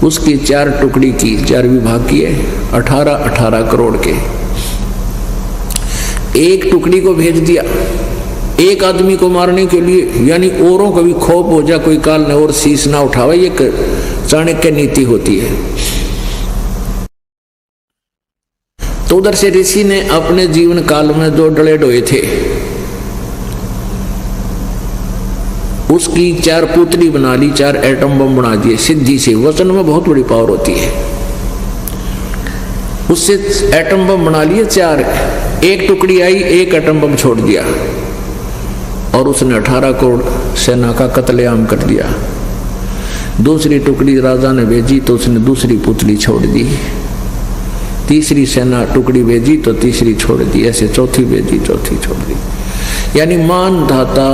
उसकी 4 टुकड़ी की, 4 विभाग किए, 18-18 करोड़ के। एक टुकड़ी को भेज दिया एक आदमी को मारने के लिए, यानी औरों को भी खौफ हो जा, कोई काल ने और शीश ना उठावे। ये चाणक्य नीति होती है। तो उधर से ऋषि ने अपने जीवन काल में जो डले डोए थे उसकी 4 पुतली बना ली, 4 एटम बम बना दिए सिद्धि से। वचन में बहुत बड़ी पावर होती है। उससे एटम बम बना लिए 4। एक टुकड़ी आई, एक एटम बम छोड़ दिया और उसने 18 करोड़ सेना का कत्लेआम कर दिया। दूसरी टुकड़ी राजा ने भेजी तो उसने दूसरी पुतली छोड़ दी। तीसरी सेना टुकड़ी भेजी तो तीसरी छोड़ दी। ऐसे चौथी भेजी, चौथी छोड़ दी। यानी मानधाता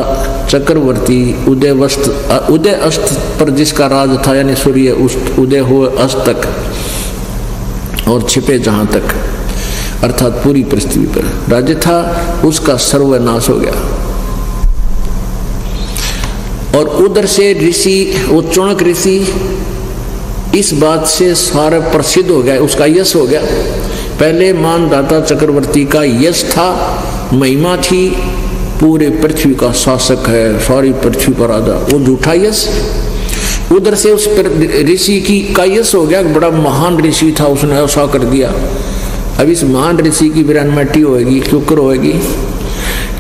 चक्रवर्ती उदय अस्त पर जिसका राज था, यानी सूर्य उदय हुए अस्त तक और छिपे जहां तक, अर्थात पूरी पृथ्वी पर राज्य था, उसका सर्वनाश हो गया। और उधर से ऋषि, वो चौणक ऋषि इस बात से सारा प्रसिद्ध हो गया, उसका यश हो गया। पहले मानदाता चक्रवर्ती का यश था, महिमा थी, पूरे पृथ्वी का शासक है, सारी पृथ्वी पर राजा, वो झूठा यश। उधर से उस ऋषि की का यश हो गया, बड़ा महान ऋषि था, उसने ऐसा कर दिया। अब इस महान ऋषि की विरानमटी होगी, शुक्र होगी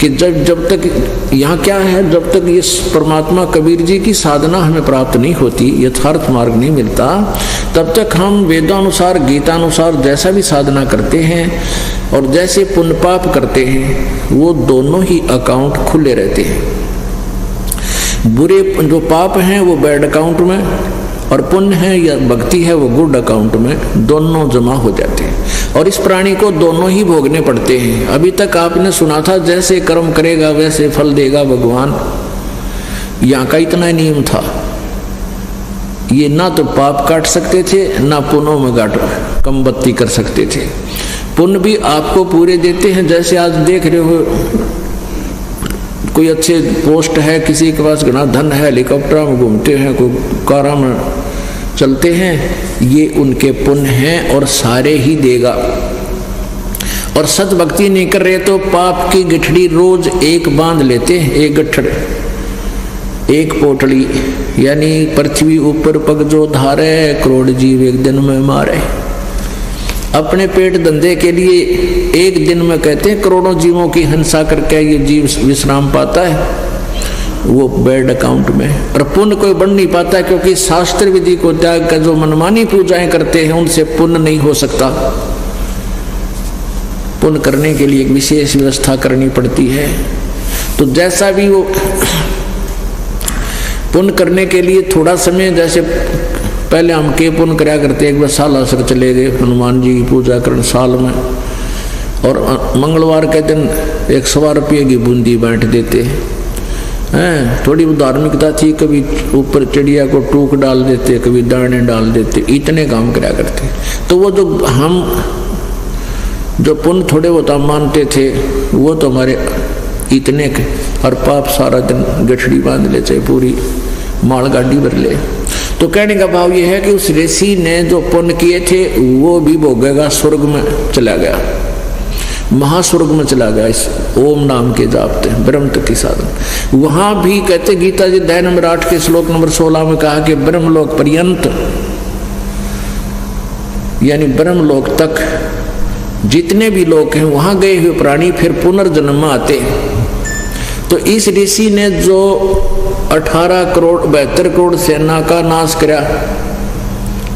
कि जब तक यहाँ क्या है, जब तक ये परमात्मा कबीर जी की साधना हमें प्राप्त नहीं होती, यथार्थ मार्ग नहीं मिलता, तब तक हम वेदानुसार गीतानुसार जैसा भी साधना करते हैं और जैसे पुण्य पाप करते हैं, वो दोनों ही अकाउंट खुले रहते हैं। बुरे जो पाप हैं वो बैड अकाउंट में, और पुण्य है या भक्ति है वो गुड अकाउंट में, दोनों जमा हो जाते हैं। और इस प्राणी को दोनों ही भोगने पड़ते हैं। अभी तक आपने सुना था जैसे कर्म करेगा वैसे फल देगा भगवान, यहाँ का इतना नियम था। ये ना तो पाप काट सकते थे, ना पुण्यों में कम बत्ती कर सकते थे। पुण्य भी आपको पूरे देते हैं। जैसे आज देख रहे हो कोई अच्छे पोस्ट है, किसी के पास घना धन है, हेलीकॉप्टर में घूमते हैं, कोई कारा में चलते हैं, ये उनके पुण्य हैं और सारे ही देगा। और सत भक्ति नहीं कर रहे तो पाप की गठड़ी रोज एक बांध लेते हैं, एक गठड़, एक पोटली, यानी पृथ्वी ऊपर पग जो धारे, करोड़ जीव एक दिन में मारे। अपने पेट धंधे के लिए एक दिन में कहते हैं करोड़ों जीवों की हिंसा करके ये जीव विश्राम पाता है, वो बैड अकाउंट में। और पुण्य कोई बढ़ नहीं पाता, क्योंकि शास्त्र विधि को त्याग कर जो मनमानी पूजाएं करते हैं उनसे पुण्य नहीं हो सकता। पुण्य करने के लिए एक विशेष व्यवस्था करनी पड़ती है। तो जैसा भी वो पुण्य करने के लिए थोड़ा समय, जैसे पहले हम के पुण्य कराया करते, एक बार साल असर चले गए हनुमान जी की पूजा करने साल में, और मंगलवार के दिन 100 रुपये की बूंदी बांट देते हैं। थोड़ी धार्मिकता थी, कभी ऊपर चिड़िया को टूक डाल देते, कभी दाने डाल देते, इतने काम कराया करते। तो वो जो हम जो पुण्य थोड़े बहुत हम मानते थे, वो तो हमारे इतने के, और पाप सारा दिन गठड़ी बांध ले, चाहे पूरी मालगाड़ी भर ले। तो कहने का भाव ये है कि उस ऋषि ने जो पुण्य किए थे वो भी भोगेगा, स्वर्ग में चला गया, महास्वर्ग में चला गया इस ओम नाम के जापते ब्रह्म तक की साधन। वहां भी कहते गीता जी अध्याय नंबर 8 के श्लोक नंबर 16 में कहा कि ब्रह्मलोक पर्यंत, यानी ब्रह्मलोक तक जितने भी लोग हैं वहां गए हुए प्राणी फिर पुनर्जन्म में आते हैं। तो इस ऋषि ने जो 18 करोड़ 72 करोड़ सेना का नाश करा,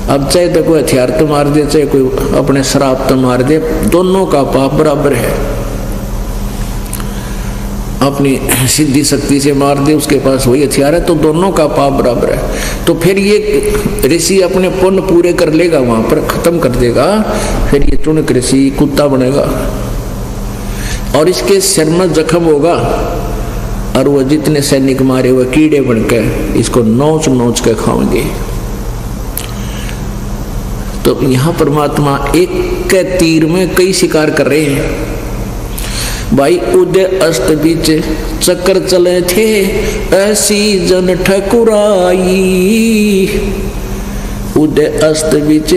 अब चाहे तो कोई हथियार तो मार दे, चाहे कोई अपने शराब तो मार दे, दोनों का पाप बराबर है। अपनी सिद्धि शक्ति से मार दे, उसके पास वही हथियार है, तो दोनों का पाप बराबर है। तो फिर ये ऋषि अपने पुण्य पूरे कर लेगा, वहां पर खत्म कर देगा, फिर ये चुनक ऋषि कुत्ता बनेगा और इसके सिर में जख्म होगा, और वो जितने सैनिक मारे हुए कीड़े बनकर इसको नोच नोच के खाएंगे। तो यहां परमात्मा एक के तीर में कई शिकार कर रहे हैं। भाई उदय अस्त बीच चक्कर चले थे, ऐसी जन ठकुराई। उदय अस्त बीच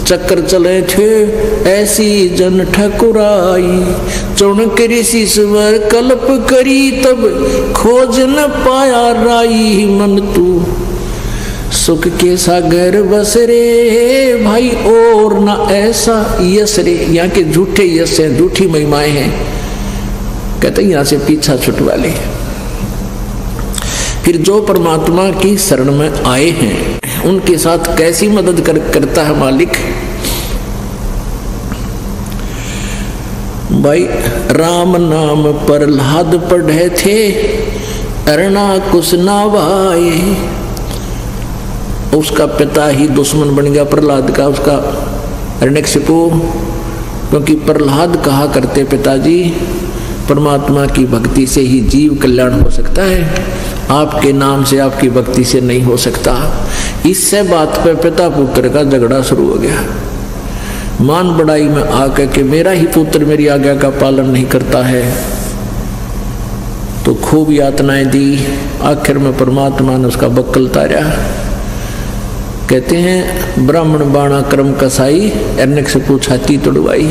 चक्र चले थे, ऐसी जन ठकुराई। चौणक ऋषि स्वर कल्प करी, तब खोज न पाया राई। मन तू सुख के सागर बस रे, भाई और ना ऐसा यश रे। यहाँ के झूठे यश हैं, झूठी महिमाएं हैं, कहते यहाँ से पीछा छुटवा ले। फिर जो परमात्मा की शरण में आए हैं उनके साथ कैसी मदद करता है मालिक। भाई राम नाम प्रहलाद पढ़े थे, अरना कुछ ना भाए। उसका पिता ही दुश्मन बन गया प्रहलाद का, उसका हिरण्यकशिपु। क्योंकि प्रहलाद कहा करते पिताजी परमात्मा की भक्ति से ही जीव कल्याण हो सकता है, आपके नाम से आपकी भक्ति से नहीं हो सकता। इससे बात पे पिता पुत्र का झगड़ा शुरू हो गया। मान बढ़ाई में आकर के मेरा ही पुत्र मेरी आज्ञा का पालन नहीं करता है, तो खूब यातनाएं दी। आखिर में परमात्मा ने उसका बक्कल तारा। कहते हैं ब्राह्मण बाणा क्रम कसाई, हिरण्यकशिपु छाती तोड़वाई।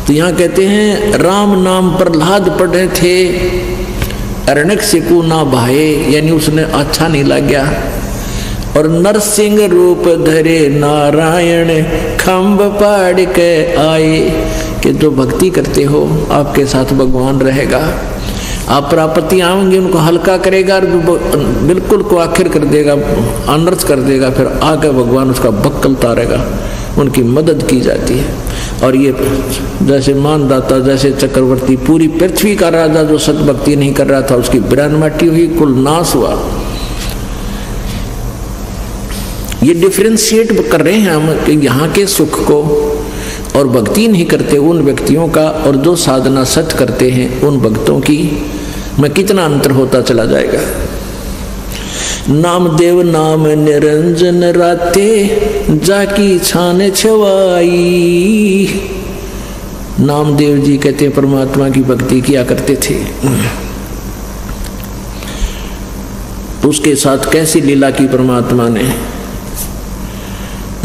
तो यहाँ कहते हैं राम नाम प्रहलाद पढ़े थे, हिरण्यकशिपु ना भाए, यानी उसने अच्छा नहीं लगा। और नरसिंह रूप धरे नारायण, खम्भ पाड़ के आए। कि जो भक्ति करते हो आपके साथ भगवान रहेगा, आप प्राप्ति आएंगे उनको हल्का करेगा और बिल्कुल को आखिर कर देगा, अनर्थ कर देगा। फिर आगे भगवान उसका बक्कल तारेगा, उनकी मदद की जाती है। और ये जैसे मानदाता, जैसे चक्रवर्ती, पूरी पृथ्वी का राजा जो सत भक्ति नहीं कर रहा था उसकी बिरान माटी हुई, कुल नाश हुआ। ये डिफ्रेंशिएट कर रहे हैं हम कि यहाँ के सुख को और भक्ति नहीं करते उन व्यक्तियों का, और जो साधना सत करते हैं उन भक्तों की में कितना अंतर होता चला जाएगा। नामदेव नाम निरंजन राते, जाकी छान छवाई। नामदेव जी कहते परमात्मा की भक्ति किया करते थे, उसके साथ कैसी लीला की परमात्मा ने।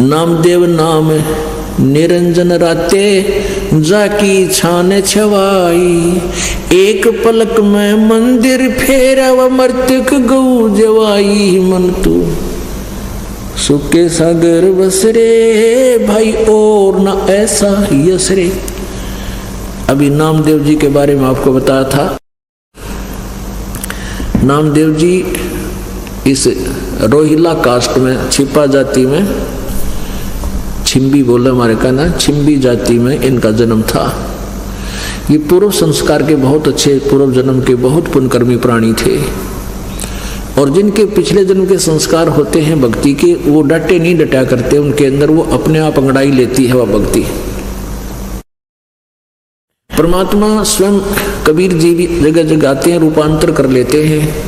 नामदेव नाम निरंजन राते, जाकी छान छवाई। एक पलक में मंदिर फेरा व मर्तक गौ जवाई। मन तू सुखे सागर बसरे, भाई और न ऐसा यश रे। अभी नामदेव जी के बारे में आपको बताया था। नामदेव जी इस रोहिला कास्ट में, छिपा जाति में, छिंबी बोले हमारे का ना, छिंबी जाति में इनका जन्म था। ये पूर्व संस्कार के बहुत अच्छे, पूर्व जन्म के बहुत पुण्यकर्मी प्राणी थे। और जिनके पिछले जन्म के संस्कार होते हैं भक्ति के, वो डटे नहीं डटा करते, उनके अंदर वो अपने आप अंगड़ाई लेती है वह भक्ति। परमात्मा स्वयं कबीर जी भी जगह जगह आते हैं, रूपांतर कर लेते हैं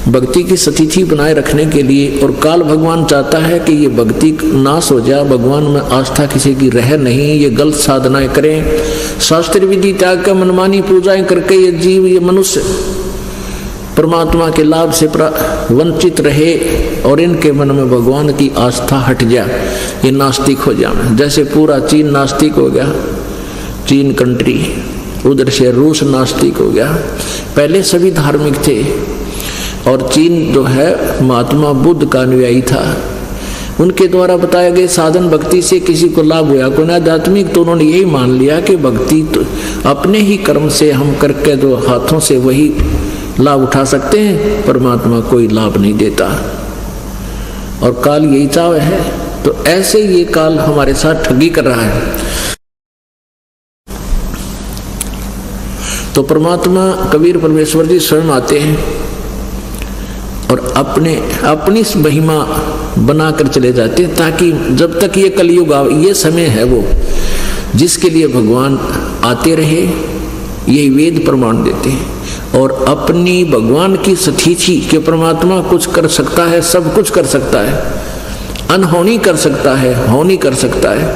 भक्ति की स्थिति बनाए रखने के लिए। और काल भगवान चाहता है कि ये भक्ति नाश हो जाए, भगवान में आस्था किसी की रह नहीं, ये गलत साधनाएं करें, शास्त्र विधि त्याग कर मनमानी पूजाएं करके ये जीव, ये मनुष्य परमात्मा के लाभ से वंचित रहे और इनके मन में भगवान की आस्था हट जाए, ये नास्तिक हो जाए। जैसे पूरा चीन नास्तिक हो गया, चीन कंट्री, उधर से रूस नास्तिक हो गया। पहले सभी धार्मिक थे और चीन जो है महात्मा बुद्ध का अनुयायी था। उनके द्वारा बताए गए साधन भक्ति से किसी को लाभ हुआ कोई आध्यात्मिक, तो उन्होंने यही मान लिया कि भक्ति तो अपने ही कर्म से हम करके जो हाथों से वही लाभ उठा सकते हैं, परमात्मा कोई लाभ नहीं देता। और काल यही चाव है, तो ऐसे ये काल हमारे साथ ठगी कर रहा है। तो परमात्मा कबीर परमेश्वर जी स्वयं आते हैं और अपनी महिमा बनाकर चले जाते हैं, ताकि जब तक ये कलयुग ये समय है वो जिसके लिए भगवान आते रहे, यही वेद प्रमाण देते हैं। और अपनी भगवान की स्थिति के परमात्मा कुछ कर सकता है, सब कुछ कर सकता है, अनहोनी कर सकता है, होनी कर सकता है,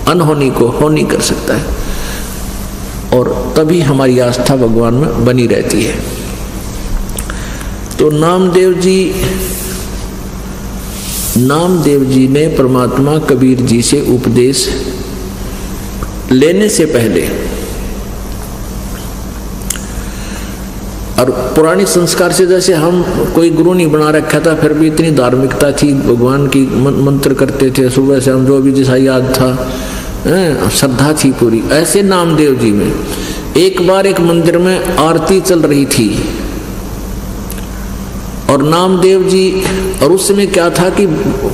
अनहोनी को होनी कर सकता है। और तभी हमारी आस्था भगवान में बनी रहती है। तो नामदेव जी नामदेव जी ने परमात्मा कबीर जी से उपदेश लेने से पहले, और पुरानी संस्कार से जैसे हम कोई गुरु नहीं बना रखा था, फिर भी इतनी धार्मिकता थी, भगवान की मंत्र करते थे सुबह से हम, जो भी जैसा याद था, श्रद्धा थी पूरी। ऐसे नामदेव जी में एक बार एक मंदिर में आरती चल रही थी और नामदेव जी, और उस समय क्या था कि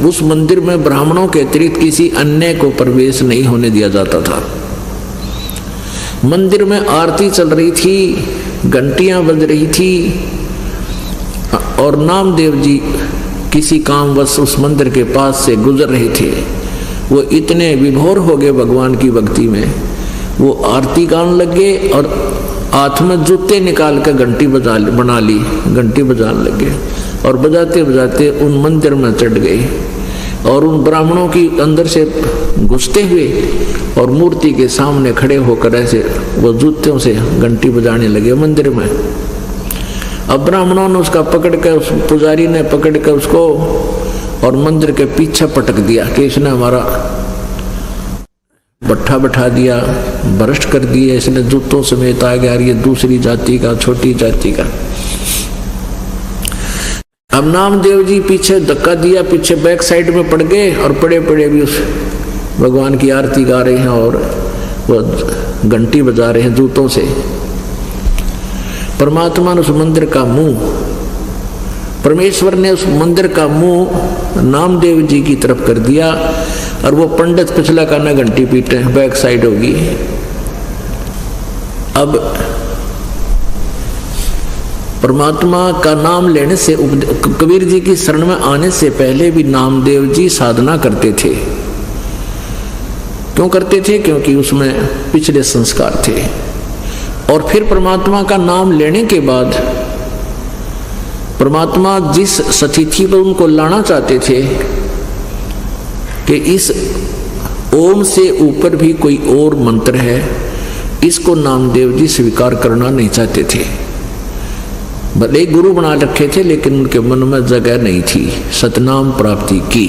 उस मंदिर में ब्राह्मणों के अतिरिक्त किसी अन्य को प्रवेश नहीं होने दिया जाता था। मंदिर में आरती चल रही थी, घंटियां बज रही थी और नामदेव जी किसी कामवश उस मंदिर के पास से गुजर रहे थे। वो इतने विभोर हो गए भगवान की भक्ति में, वो आरती गाने लगे और हाथ में जूते निकाल कर घंटी बना ली, घंटी बजाने लगे और बजाते बजाते उन मंदिर में चढ़ गए और उन ब्राह्मणों की अंदर से घुसते हुए और मूर्ति के सामने खड़े होकर ऐसे वो जूतों से घंटी बजाने लगे मंदिर में। अब ब्राह्मणों ने उसका पकड़ कर, उस पुजारी ने पकड़ कर उसको और मंदिर के पीछे पटक दिया कि इसने हमारा भट्ठा बैठा दिया, भ्रष्ट कर दिया, इसने जूतों समेत आ गया, ये दूसरी जाति का, छोटी जाति का। अब नामदेव जी पीछे धक्का दिया, पीछे बैक साइड में पड़ गए और पड़े पड़े भी उस भगवान की आरती गा रहे हैं और वो घंटी बजा रहे हैं जूतों से। परमात्मा ने उस मंदिर का मुंह, परमेश्वर ने उस मंदिर का मुंह नामदेव जी की तरफ कर दिया और वो पंडित पिछला काना घंटी पीटे, बैक साइड होगी। अब परमात्मा का नाम लेने से, कबीर जी की शरण में आने से पहले भी नामदेव जी साधना करते थे। क्यों करते थे? क्योंकि उसमें पिछले संस्कार थे। और फिर परमात्मा का नाम लेने के बाद परमात्मा जिस स्थिति पर उनको लाना चाहते थे कि इस ओम से ऊपर भी कोई और मंत्र है, इसको नामदेव जी स्वीकार करना नहीं चाहते थे। भले गुरु बना रखे थे लेकिन उनके मन में जगह नहीं थी सतनाम प्राप्ति की।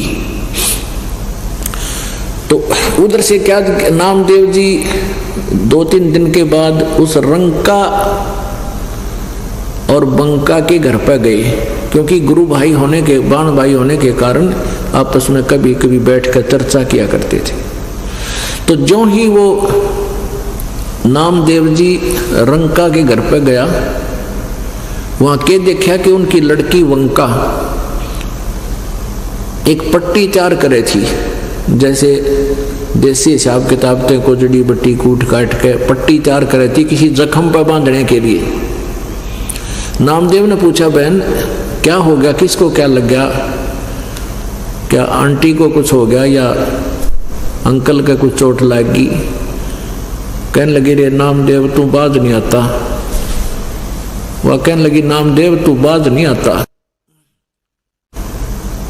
तो उधर से क्या, नामदेव जी 2-3 दिन के बाद उस रंका और बंका के घर पर गए, क्योंकि गुरु भाई होने के, बाण भाई होने के कारण आपस में कभी कभी बैठकर चर्चा किया करते थे। तो जो ही वो नामदेव जी रंका के घर पर गया, वहां के देखा कि उनकी लड़की वंका एक पट्टी तैयार करे थी, जैसे देसी हिसाब किताब को जड़ी बट्टी कूट काट के पट्टी तैयार करे थी किसी जख्म पर बांधने के लिए। नामदेव ने पूछा, बहन क्या हो गया, किसको क्या लग गया, क्या आंटी को कुछ हो गया या अंकल का कुछ चोट लग गई? कहने लगी, रे नामदेव तू बाज नहीं आता। वह कहने लगी, नामदेव तू बाज नहीं आता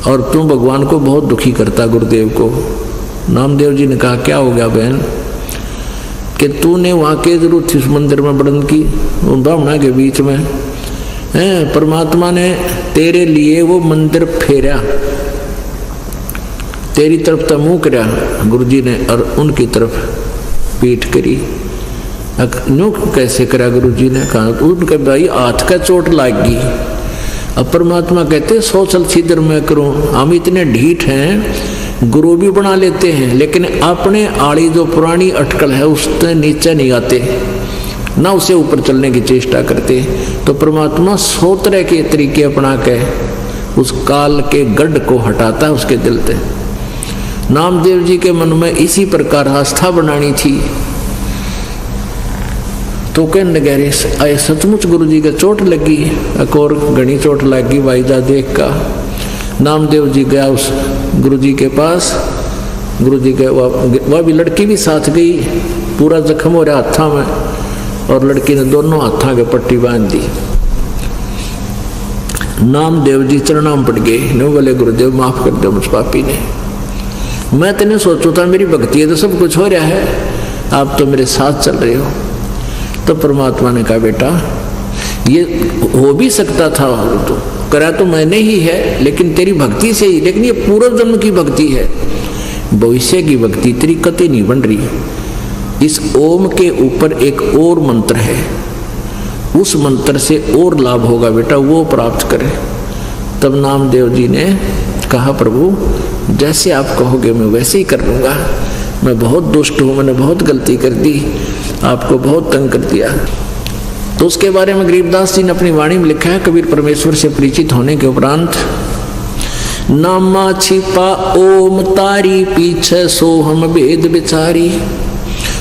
और तू भगवान को बहुत दुखी करता, गुरुदेव को। नामदेव जी ने कहा, क्या हो गया बहन? कि तूने वहां के जरूरत थी उस मंदिर में बढ़न की, ब्राह्मणा के बीच में है, परमात्मा ने तेरे लिए वो मंदिर फेरा, तेरी तरफ तो मुंह करा गुरु जी ने और उनकी तरफ पीठ करी। न्यू कैसे करा गुरु जी ने? कहा उनके भाई हाथ का चोट लागी। अब परमात्मा कहते सोचल छिद्र में करूं, हम इतने ढीठ हैं, गुरु भी बना लेते हैं लेकिन अपने आड़ी जो पुरानी अटकल है उससे नीचे नहीं आते, ना उसे ऊपर चलने की चेष्टा करते। तो परमात्मा 100 तरह के तरीके अपना के उस काल के गढ़ को हटाता है उसके दिल से। नामदेव जी के मन में इसी प्रकार आस्था बनानी थी। तो कहने लगे, अरे सचमुच गुरु जी के चोट लगी, एक और घनी चोट लगी वाईदा देख का। नामदेव जी गया उस गुरु जी के पास, गुरु जी के वह भी लड़की भी साथ गई, पूरा जख्म हो रहा हाथा में और लड़की ने दोनों हाथा के पट्टी बांध दी। नामदेव जी चरणाम पड़ गए, नो बोले गुरुदेव माफ कर दो मुझ पापी ने, मैं तेने सोचो था मेरी भक्ति है तो सब कुछ हो रहा है, आप तो मेरे साथ चल रहे हो। तो परमात्मा ने कहा, बेटा ये हो भी सकता था, तो करा तो मैंने ही है, लेकिन तेरी भक्ति से ही। लेकिन ये पूर्व जन्म की भक्ति है, भविष्य की भक्ति तेरी कतई नहीं बन रही। इस ओम के ऊपर एक और मंत्र है, उस मंत्र से और लाभ होगा बेटा, वो प्राप्त करे। तब नामदेव जी ने कहा, प्रभु जैसे आप कहोगे मैं वैसे ही कर लूँगा। मैं बहुत दुष्ट हूँ, मैंने बहुत गलती कर दी, आपको बहुत तंग कर दिया। तो उसके बारे में गरीबदास जी ने अपनी वाणी में लिखा है, कबीर परमेश्वर से परिचित होने के उपरांत, नामा छिपा ओम तारी पीछे सोहम भेद बिचारी,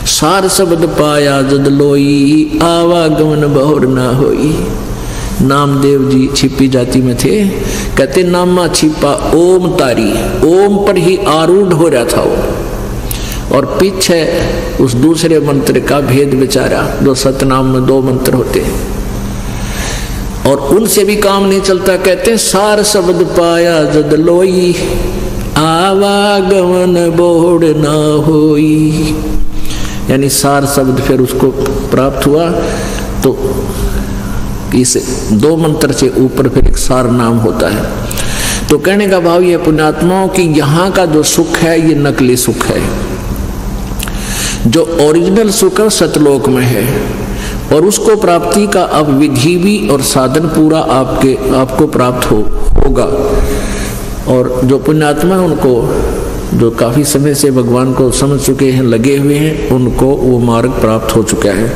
सार शब्द पाया जद लोई, आवागमन बहुर ना होई। नामदेव जी छिपी जाति में थे, कहते नामा छिपा ओम तारी, ओम पर ही आरूढ़ हो रहा था वो, और पीछे उस दूसरे मंत्र का भेद विचारा। जो सतनाम में 2 मंत्र होते हैं और उनसे भी काम नहीं चलता। कहते सार शब्द पाया जद लोई, आवागमन बोड़ ना होई। यानी सार शब्द फिर उसको प्राप्त हुआ, तो इस 2 मंत्र से ऊपर फिर एक सार नाम होता है। तो कहने का भाव ये पुण्यात्माओं की यहाँ का जो सुख है ये नकली सुख है, जो ओरिजिनल सुख सतलोक में है, और उसको प्राप्ति का अब विधि भी और साधन पूरा आपको प्राप्त होगा। और जो पुण्यात्मा उनको, जो काफी समय से भगवान को समझ चुके हैं, लगे हुए हैं, उनको वो मार्ग प्राप्त हो चुका है।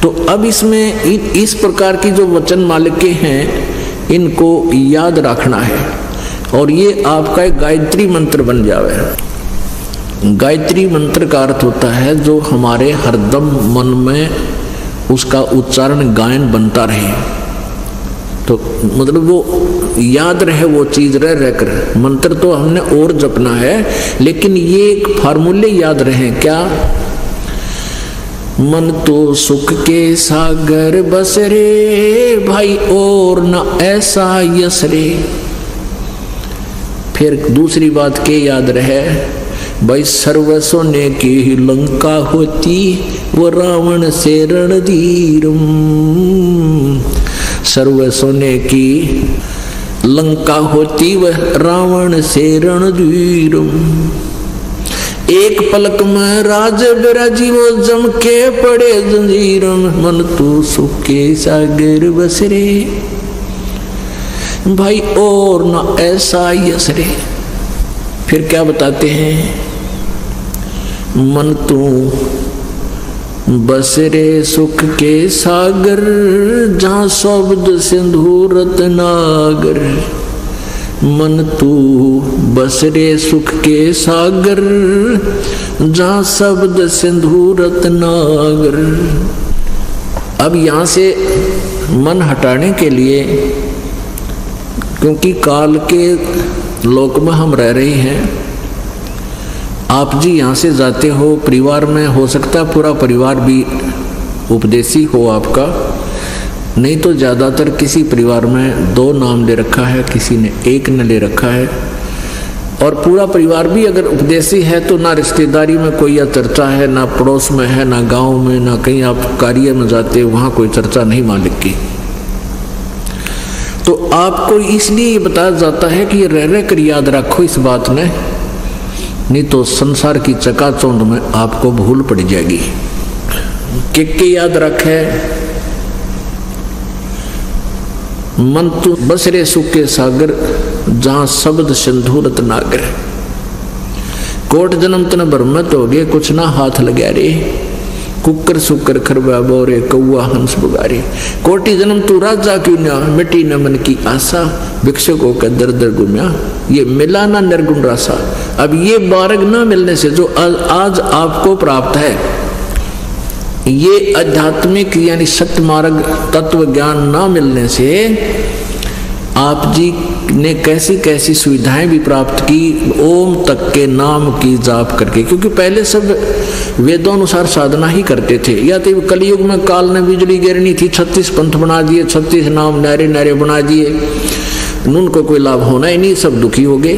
तो अब इसमें इस प्रकार की जो वचन मालिके हैं इनको याद रखना है, और ये आपका एक गायत्री मंत्र बन जावे। गायत्री मंत्र का अर्थ होता है जो हमारे हरदम मन में उसका उच्चारण गायन बनता रहे, तो मतलब वो याद रहे, वो चीज रह कर। मंत्र तो हमने और जपना है, लेकिन ये एक फार्मूले याद रहे। क्या? मन तो सुख के सागर बस रे भाई, और न ऐसा यस रे। फिर दूसरी बात के याद रहे भाई, सर्व सोने की लंका होती वो रावण से रणधीरम। सर्व सोने की लंका होती वह रावण से रणधीरम। एक पलक में राज बिराजी वो जम के पड़े जंजीरम। मन तो सुख के सागर बस रे भाई, और न ऐसा यस रे। फिर क्या बताते हैं? मन तो बस रे सुख के सागर, जहाँ शब्द सिंधु रत्नागर। मन तू बस रे सुख के सागर, जहाँ शब्द सिंधु रत्नागर। अब यहाँ से मन हटाने के लिए, क्योंकि काल के लोक में हम रह रहे हैं, आप जी यहाँ से जाते हो, परिवार में हो सकता है पूरा परिवार भी उपदेशी हो आपका, नहीं तो ज़्यादातर किसी परिवार में 2 नाम ले रखा है, किसी ने 1 न ले रखा है। और पूरा परिवार भी अगर उपदेशी है तो ना रिश्तेदारी में कोई चर्चा है, ना पड़ोस में है, ना गांव में, ना कहीं आप कार्य में जाते हो वहाँ कोई चर्चा नहीं मालिक की। तो आपको इसलिए ये बताया जाता है कि रह कर याद रखो इस बात ने, नहीं तो संसार की चकाचौंध में आपको भूल पड़ जाएगी। के याद रखे, मन तो बसरे सुख के सागर, जहाँ शब्द सिंधु रत्नागर। कोट जन्म तन भ्रमत हो गए, कुछ ना हाथ लगा रे। कुकर सुकर खरबा बोरे, कौआ हंस बुगारे। कोटि जन्म तू राजा क्यों ना, मिट्टी न मन की आशा। भिक्षुकों का दर दर गुम्या, ये मिला ना निर्गुण रासा। अब ये मार्ग ना मिलने से जो आज आपको प्राप्त है, ये आध्यात्मिक यानी सत्य मार्ग तत्व ज्ञान ना मिलने से आप जी ने कैसी कैसी सुविधाएं भी प्राप्त की ओम तक के नाम की जाप करके। क्योंकि पहले सब वेदों अनुसार साधना ही करते थे। या तो कलयुग में काल ने बिजली गिरनी थी, 36 पंथ बना दिए, 36 नाम नारे नारे बना दिए, उनको कोई लाभ होना ही नहीं, सब दुखी हो गए।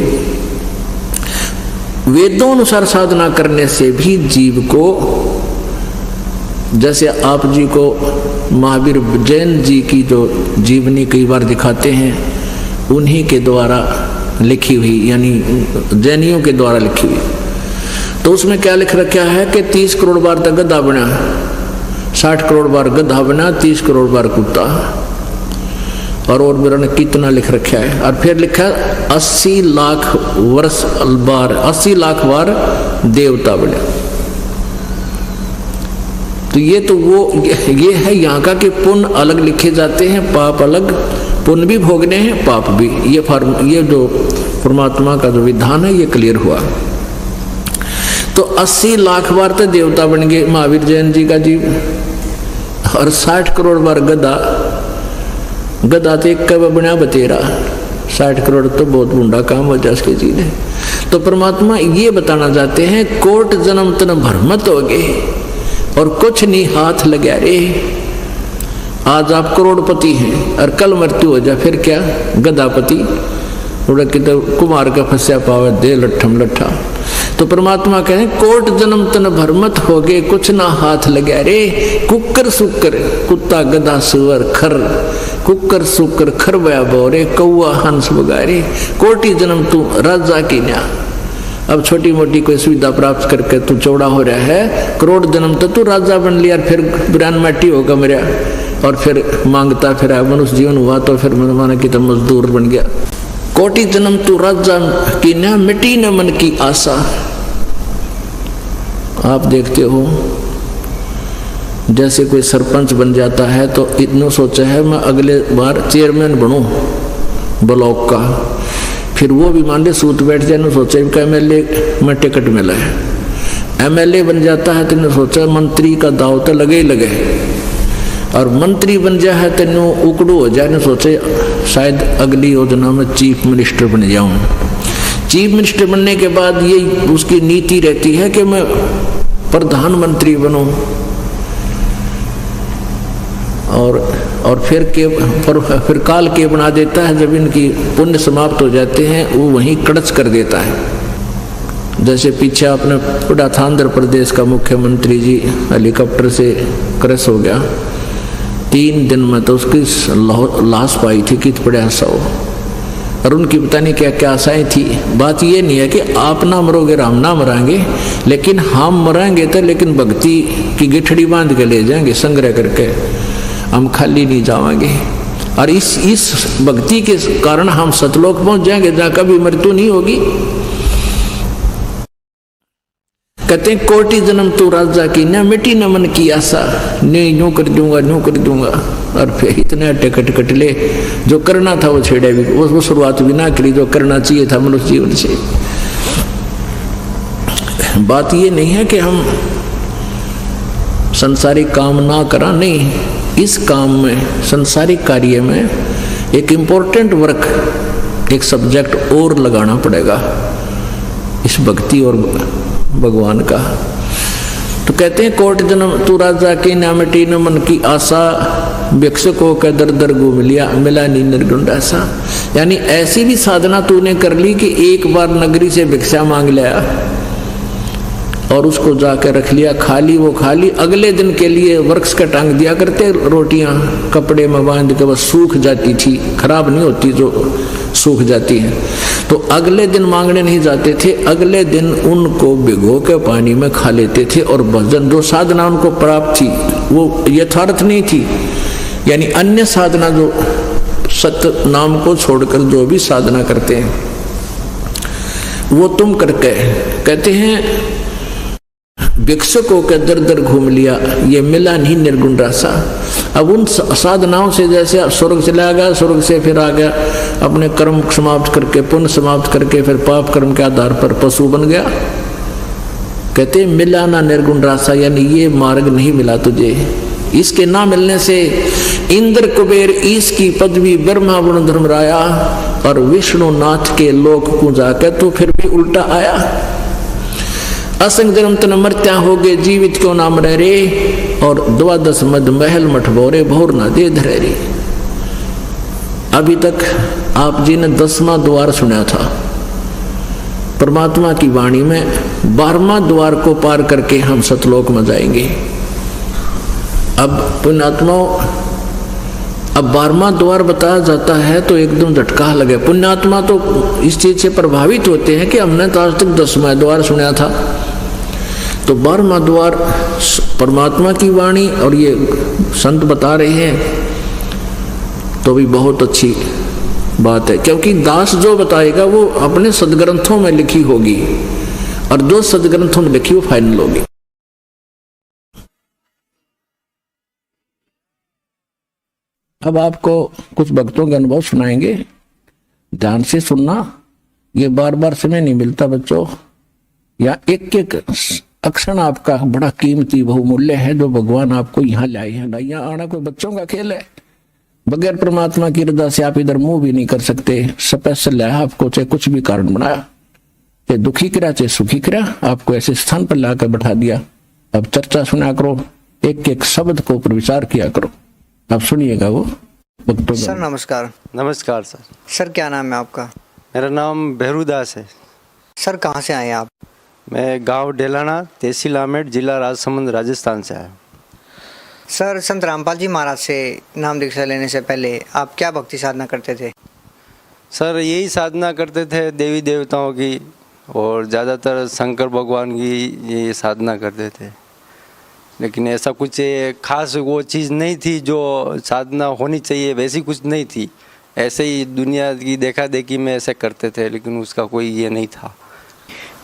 वेदों अनुसार साधना करने से भी जीव को, जैसे आप जी को महावीर जैन जी की जो जीवनी कई बार दिखाते हैं, उन्हीं के द्वारा लिखी हुई, यानी जैनियों के द्वारा लिखी हुई। तो उसमें क्या लिख रखा है कि 30 करोड़ बार तक गधा बना, 60 करोड़ बार गधा बना, 30 करोड़ बार कुत्ता, और मेरा ने कितना लिख रखा है। और फिर लिखा 80 लाख वर्ष बार, 80 लाख बार देवता बने। तो ये है यहाँ का कि पुण्य अलग लिखे जाते हैं, पाप अलग, पुण्य भी भोगने हैं, पाप भी। ये जो परमात्मा का जो विधान है ये क्लियर हुआ। तो 80 लाख बार तो देवता बन गए महावीर जैन जी का जीव, और 60 करोड़ बार गधा तो एक कब बना बतेरा। 60 करोड़ तो बहुत बूढ़ा काम हो जाए उसके जी ने। तो परमात्मा ये बताना चाहते हैं, कोट जन्म तन भ्रमत हो गए और कुछ नहीं हाथ लगा रे। आज आप करोड़पति हैं और कल मृत्यु हो जाए फिर क्या, गधापति उड़ा कि तो कुमार का फंसा पावे दे लट्ठम लट्ठा। तो परमात्मा कहे कोट जन्म तन भ्रमत हो गए, कुछ ना हाथ लगा रे। कुकर सुकर, कुत्ता गधा सुअर खर, कुकर सुकर खर बया बोरे, कौआ हंस बगारे, कोटि जन्म तू राजा की न्या। अब छोटी मोटी कोई सुविधा प्राप्त करके तू चौड़ा हो रहा है, करोड़ जन्म तो तू राजा बन लिया, फिर बिरान माटी होगा मेरा, और फिर मांगता फिर मनुष्य जीवन हुआ तो फिर माना कि तो मजदूर बन गया। कोटि जन्म तू राजा की न्या, मिटी न मन की आशा। आप देखते हो जैसे कोई सरपंच बन जाता है तो इतना सोचा है मैं अगले बार चेयरमैन बनूं ब्लॉक का, फिर वो भी मान ले सूत बैठ जाए ना, सोचा इनका एमएलए में टिकट मिला है। एमएलए बन जाता है तो सोचा मंत्री का दाव तो लगे ही लगे, और मंत्री बन जाए है तेनों उकड़ू हो जाए ना, सोचे शायद अगली योजना में चीफ मिनिस्टर बन जाऊं। चीफ मिनिस्टर बनने के बाद ये उसकी नीति रहती है कि मैं प्रधानमंत्री बनूं, और फिर काल के बना देता है। जब इनकी पुण्य समाप्त हो जाते हैं वो वहीं कड़च कर देता है। जैसे पीछे आपने पढ़ा था आंध्र प्रदेश का मुख्यमंत्री जी हेलीकॉप्टर से क्रैश हो गया, 3 दिन में तो उसकी लाश पाई थी कित पड़े हंसा हो, और उनकी पता नहीं क्या क्या आशाएं थी। बात ये नहीं है कि आप ना मरोगे हम ना मरांगे, लेकिन हम मरांगे तो लेकिन भक्ति की गिठड़ी बांध के ले जाएंगे संग्रह करके, हम खाली नहीं जावांगे। और इस भक्ति के कारण हम सतलोक पहुंच जाएंगे जहां कभी मृत्यु नहीं होगी। कहते हैं कोटि जन्म तू राजा की न मिटी न मन की आशा, नहीं यूं कर दूंगा यूं कर दूंगा, और फिर इतने टिकट कट ले, जो करना था वो छेड़े भी, वो शुरुआत भी ना करी जो करना चाहिए था मनुष्य जीवन से। बात ये नहीं है कि हम संसारिक काम ना करा, नहीं, इस काम में संसारिक कार्य में एक इम्पोर्टेंट वर्क, एक सब्जेक्ट और लगाना पड़ेगा इस भक्ति और भगवान का। तो कहते हैं कोट जन्म तू राजा की ना मिटी न मन की आशा, भिक्षुकों का दर दर घूम लिया मिला नी निर्गुण ऐसा। यानी ऐसी भी साधना तूने कर ली कि एक बार नगरी से भिक्षा मांग लिया और उसको जाकर रख लिया, खाली वो खाली, अगले दिन के लिए वृक्ष का टांग दिया करते रोटियां कपड़े में बांध के, बस सूख जाती थी, खराब नहीं होती जो सूख जाती है। तो अगले दिन मांगने नहीं जाते थे, अगले दिन उनको भिगो के पानी में खा लेते थे। और भजन जो साधना उनको प्राप्त थी वो यथार्थ नहीं थी, यानी अन्य साधना जो सत्य नाम को छोड़कर जो भी साधना करते हैं वो तुम करके। कहते हैं भिक्षुकों के दर दर घूम लिया, ये मिला नहीं निर्गुण रासा। अब उन साधनाओं से जैसे आप स्वर्ग चला गया, स्वर्ग से फिर आ गया, अपने कर्म समाप्त करके पुण्य समाप्त करके फिर पाप कर्म के आधार पर पशु बन गया। कहते मिला ना निर्गुण रासा, यानी ये मार्ग नहीं मिला तुझे। इसके ना मिलने से इंद्र कुबेर ईश की पदवी ब्रह्मा वरुण धर्मराया और विष्णु नाथ के लोक को जाकर तो फिर भी उल्टा आया। असंग जन्म तन मर्त्या हो गए जीवित क्यों नाम रह रे, और 12 मद महल मठ बोरे भोर ना दे धरे रे। अभी तक आप जी ने 10वां द्वार सुना था परमात्मा की वाणी में, 12वां द्वार को पार करके हम सतलोक में जाएंगे। अब पुण्यात्माओं अब 12वां द्वार बताया जाता है तो एकदम झटका लगे। पुण्यात्मा तो इस चीज से प्रभावित होते हैं कि हमने तो आज तक 10वां द्वार सुना था, तो 12वां द्वार परमात्मा की वाणी और ये संत बता रहे हैं तो भी बहुत अच्छी बात है, क्योंकि दास जो बताएगा वो अपने सदग्रंथों में लिखी होगी और जो सदग्रंथों में लिखी वो फाइनल होगी। अब आपको कुछ भक्तों के अनुभव सुनाएंगे, ध्यान से सुनना, ये बार बार समय नहीं मिलता बच्चों। या एक एक अक्षर आपका बड़ा कीमती बहुमूल्य है जो भगवान आपको यहाँ लाए हैं। ना यहाँ आना कोई बच्चों का खेल है, बगैर परमात्मा की रजा से आप इधर मुंह भी नहीं कर सकते। स्पेशल लाया आपको, चाहे कुछ भी कारण बनाया, चाहे दुखी करा चाहे सुखी करा, आपको ऐसे स्थान पर लाकर बैठा दिया। अब चर्चा सुना करो, एक एक शब्द को ऊपर विचार किया करो। आप सुनिएगा वो भक्तों। सर नमस्कार। नमस्कार सर। सर क्या नाम है आपका? मेरा नाम भैरूदास है। सर कहाँ से आए हैं आप? मैं गांव डेलाना, तहसील आमेर, जिला राजसमंद, राजस्थान से आया। सर संत रामपाल जी महाराज से नाम दीक्षा लेने से पहले आप क्या भक्ति साधना करते थे? सर यही साधना करते थे देवी देवताओं की, और ज़्यादातर शंकर भगवान की ये साधना करते थे। लेकिन ऐसा कुछ खास वो चीज़ नहीं थी जो साधना होनी चाहिए, वैसी कुछ नहीं थी। ऐसे ही दुनिया की देखा देखी में ऐसे करते थे, लेकिन उसका कोई ये नहीं था।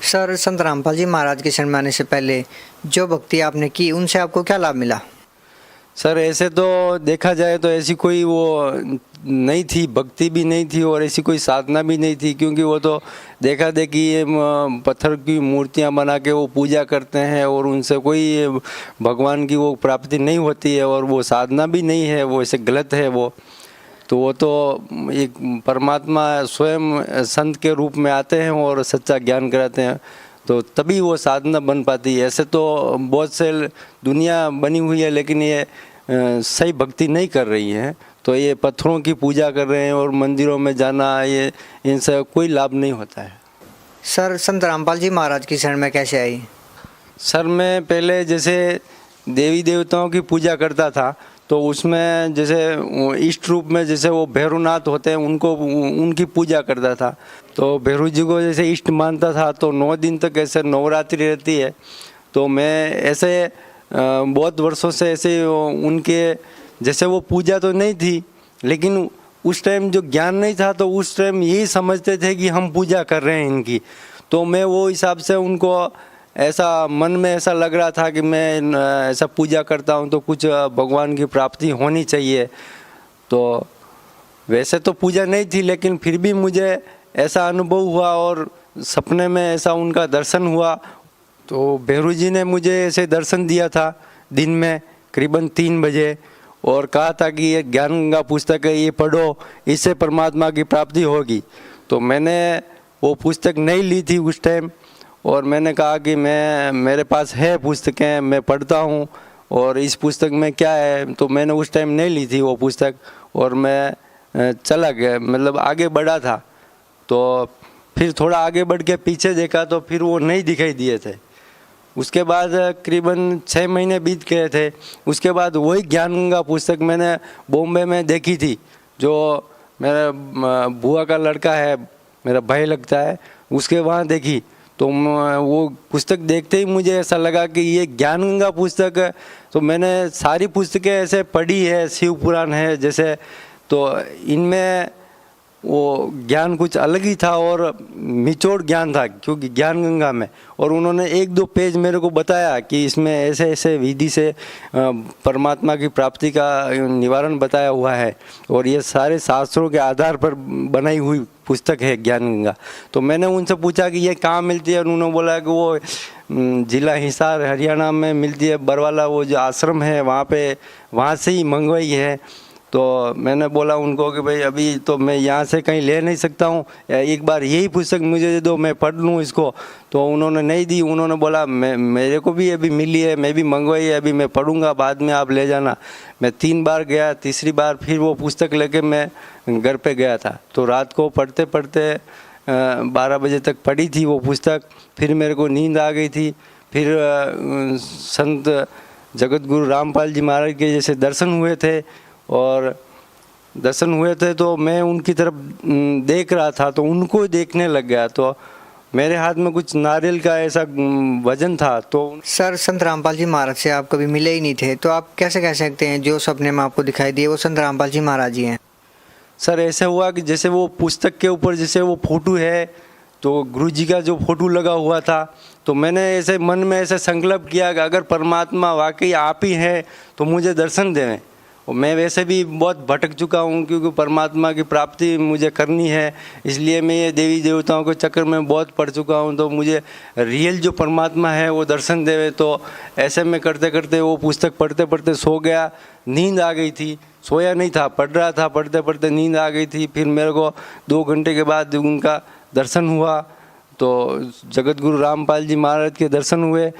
सर संत रामपाल जी महाराज के शरण में आने से पहले जो भक्ति आपने की उनसे आपको क्या लाभ मिला? सर ऐसे तो देखा जाए तो ऐसी कोई वो नहीं थी, भक्ति भी नहीं थी और ऐसी कोई साधना भी नहीं थी, क्योंकि वो तो देखा देखी पत्थर की मूर्तियां बना के वो पूजा करते हैं और उनसे कोई भगवान की वो प्राप्ति नहीं होती है, और वो साधना भी नहीं है, वो ऐसे गलत है वो। तो वो तो एक परमात्मा स्वयं संत के रूप में आते हैं और सच्चा ज्ञान कराते हैं, तो तभी वो साधना बन पाती है। ऐसे तो बहुत से दुनिया बनी हुई है, लेकिन ये सही भक्ति नहीं कर रही है, तो ये पत्थरों की पूजा कर रहे हैं और मंदिरों में जाना, ये इनसे कोई लाभ नहीं होता है। सर संत रामपाल जी महाराज की शरण में कैसे आई? सर मैं पहले जैसे देवी देवताओं की पूजा करता था, तो उसमें जैसे इष्ट रूप में जैसे वो भैरवनाथ होते हैं, उनको उनकी पूजा करता था। तो भैरव जी को जैसे इष्ट मानता था, तो 9 दिन तक ऐसे नवरात्रि रहती है। तो मैं ऐसे बहुत वर्षों से ऐसे उनके जैसे वो पूजा तो नहीं थी, लेकिन उस टाइम जो ज्ञान नहीं था, तो उस टाइम यही समझते थे कि हम पूजा कर रहे हैं इनकी। तो मैं वो हिसाब से उनको ऐसा मन में ऐसा लग रहा था कि मैं ऐसा पूजा करता हूँ तो कुछ भगवान की प्राप्ति होनी चाहिए। तो वैसे तो पूजा नहीं थी, लेकिन फिर भी मुझे ऐसा अनुभव हुआ और सपने में ऐसा उनका दर्शन हुआ। तो भैरू जी ने मुझे ऐसे दर्शन दिया था दिन में करीबन 3 बजे, और कहा था कि ये ज्ञान गंगा पुस्तक है, ये पढ़ो, इससे परमात्मा की प्राप्ति होगी। तो मैंने वो पुस्तक नहीं ली थी उस टाइम, और मैंने कहा कि मेरे पास है पुस्तकें, मैं पढ़ता हूँ और इस पुस्तक में क्या है। तो मैंने उस टाइम नहीं ली थी वो पुस्तक, और मैं चला गया, मतलब आगे बढ़ा था। तो फिर थोड़ा आगे बढ़ के पीछे देखा तो फिर वो नहीं दिखाई दिए थे। उसके बाद करीबन 6 महीने बीत गए थे। उसके बाद वही ज्ञान गंगा पुस्तक मैंने बॉम्बे में देखी थी, जो मेरा बुआ का लड़का है, मेरा भाई लगता है, उसके वहाँ देखी। तो वो पुस्तक देखते ही मुझे ऐसा लगा कि ये ज्ञान गंगा पुस्तक है। तो मैंने सारी पुस्तकें ऐसे पढ़ी है, शिव पुराण है जैसे, तो इनमें वो ज्ञान कुछ अलग ही था और निचोड़ ज्ञान था, क्योंकि ज्ञान गंगा में। और उन्होंने 1-2 पेज मेरे को बताया कि इसमें ऐसे ऐसे विधि से परमात्मा की प्राप्ति का निवारण बताया हुआ है, और ये सारे शास्त्रों के आधार पर बनाई हुई पुस्तक है ज्ञान गंगा। तो मैंने उनसे पूछा कि ये कहाँ मिलती है, और उन्होंने बोला कि वो जिला हिसार हरियाणा में मिलती है, बरवाला वो जो आश्रम है वहाँ से ही मंगवाई है। तो मैंने बोला उनको कि भाई अभी तो मैं यहाँ से कहीं ले नहीं सकता हूँ, एक बार यही पुस्तक मुझे दे दो, मैं पढ़ लूँ इसको। तो उन्होंने नहीं दी। उन्होंने बोला मेरे को भी अभी मिली है, मैं भी मंगवाई है, अभी मैं पढ़ूँगा, बाद में आप ले जाना। मैं 3 बार गया, तीसरी बार फिर वो पुस्तक लेके मैं घर पे गया था। तो रात को पढ़ते पढ़ते 12 बजे तक पढ़ी थी वो पुस्तक। फिर मेरे को नींद आ गई थी। फिर संत जगत गुरु रामपाल जी महाराज के जैसे दर्शन हुए थे, और दर्शन हुए थे तो मैं उनकी तरफ देख रहा था, तो उनको देखने लग गया। तो मेरे हाथ में कुछ नारियल का ऐसा वजन था। तो सर, संत रामपाल जी महाराज से आप कभी मिले ही नहीं थे, तो आप कैसे कह सकते हैं जो सपने में आपको दिखाई दिए वो संत रामपाल जी महाराज ही हैं? सर ऐसा हुआ कि जैसे वो पुस्तक के ऊपर जैसे वो फोटो है, तो गुरु जी का जो फोटो लगा हुआ था, तो मैंने ऐसे मन में ऐसे संकल्प किया कि अगर परमात्मा वाकई आप ही हैं तो मुझे दर्शन दें। और मैं वैसे भी बहुत भटक चुका हूँ, क्योंकि परमात्मा की प्राप्ति मुझे करनी है, इसलिए मैं ये देवी देवताओं के चक्कर में बहुत पड़ चुका हूँ। तो मुझे रियल जो परमात्मा है वो दर्शन देवे। तो ऐसे में करते करते वो पुस्तक पढ़ते पढ़ते सो गया, नींद आ गई थी। सोया नहीं था, पढ़ रहा था, पढ़ते पढ़ते नींद आ गई थी। फिर मेरे को 2 घंटे के बाद उनका दर्शन हुआ, तो जगत गुरु रामपाल जी महाराज के दर्शन हुए।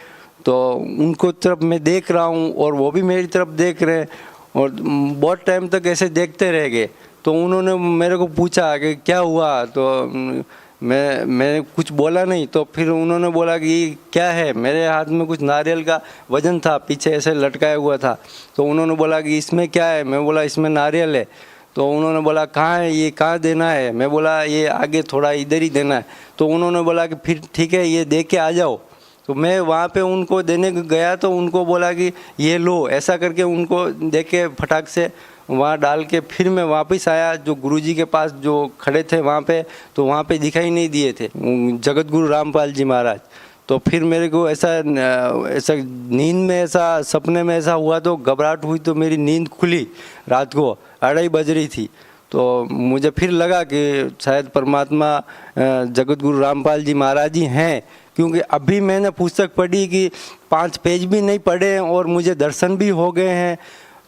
तो उनको तरफ मैं देख रहा हूँ और वो भी मेरी तरफ देख रहे हैं, और बहुत टाइम तक ऐसे देखते रह गए। तो उन्होंने मेरे को पूछा कि क्या हुआ, तो मैं कुछ बोला नहीं। तो फिर उन्होंने बोला कि क्या है, मेरे हाथ में कुछ नारियल का वजन था, पीछे ऐसे लटकाया हुआ था। तो उन्होंने बोला कि इसमें क्या है, मैं बोला इसमें नारियल है। तो उन्होंने बोला कहाँ है, ये कहाँ देना है, मैं बोला ये आगे थोड़ा इधर ही देना है। तो उन्होंने बोला कि फिर ठीक है, ये दे के आ जाओ। तो मैं वहाँ पे उनको देने गया, तो उनको बोला कि ये लो, ऐसा करके उनको दे के फटाक से वहाँ डाल के फिर मैं वापस आया। जो गुरुजी के पास जो खड़े थे वहाँ पे, तो वहाँ पे दिखाई नहीं दिए थे जगत गुरु रामपाल जी महाराज। तो फिर मेरे को ऐसा नींद में ऐसा सपने में ऐसा हुआ, तो घबराहट हुई, तो मेरी नींद खुली। रात को 2:30 बज रही थी। तो मुझे फिर लगा कि शायद परमात्मा जगत गुरु रामपाल जी महाराज ही हैं, क्योंकि अभी मैंने पुस्तक पढ़ी कि 5 पेज भी नहीं पढ़े हैं और मुझे दर्शन भी हो गए हैं।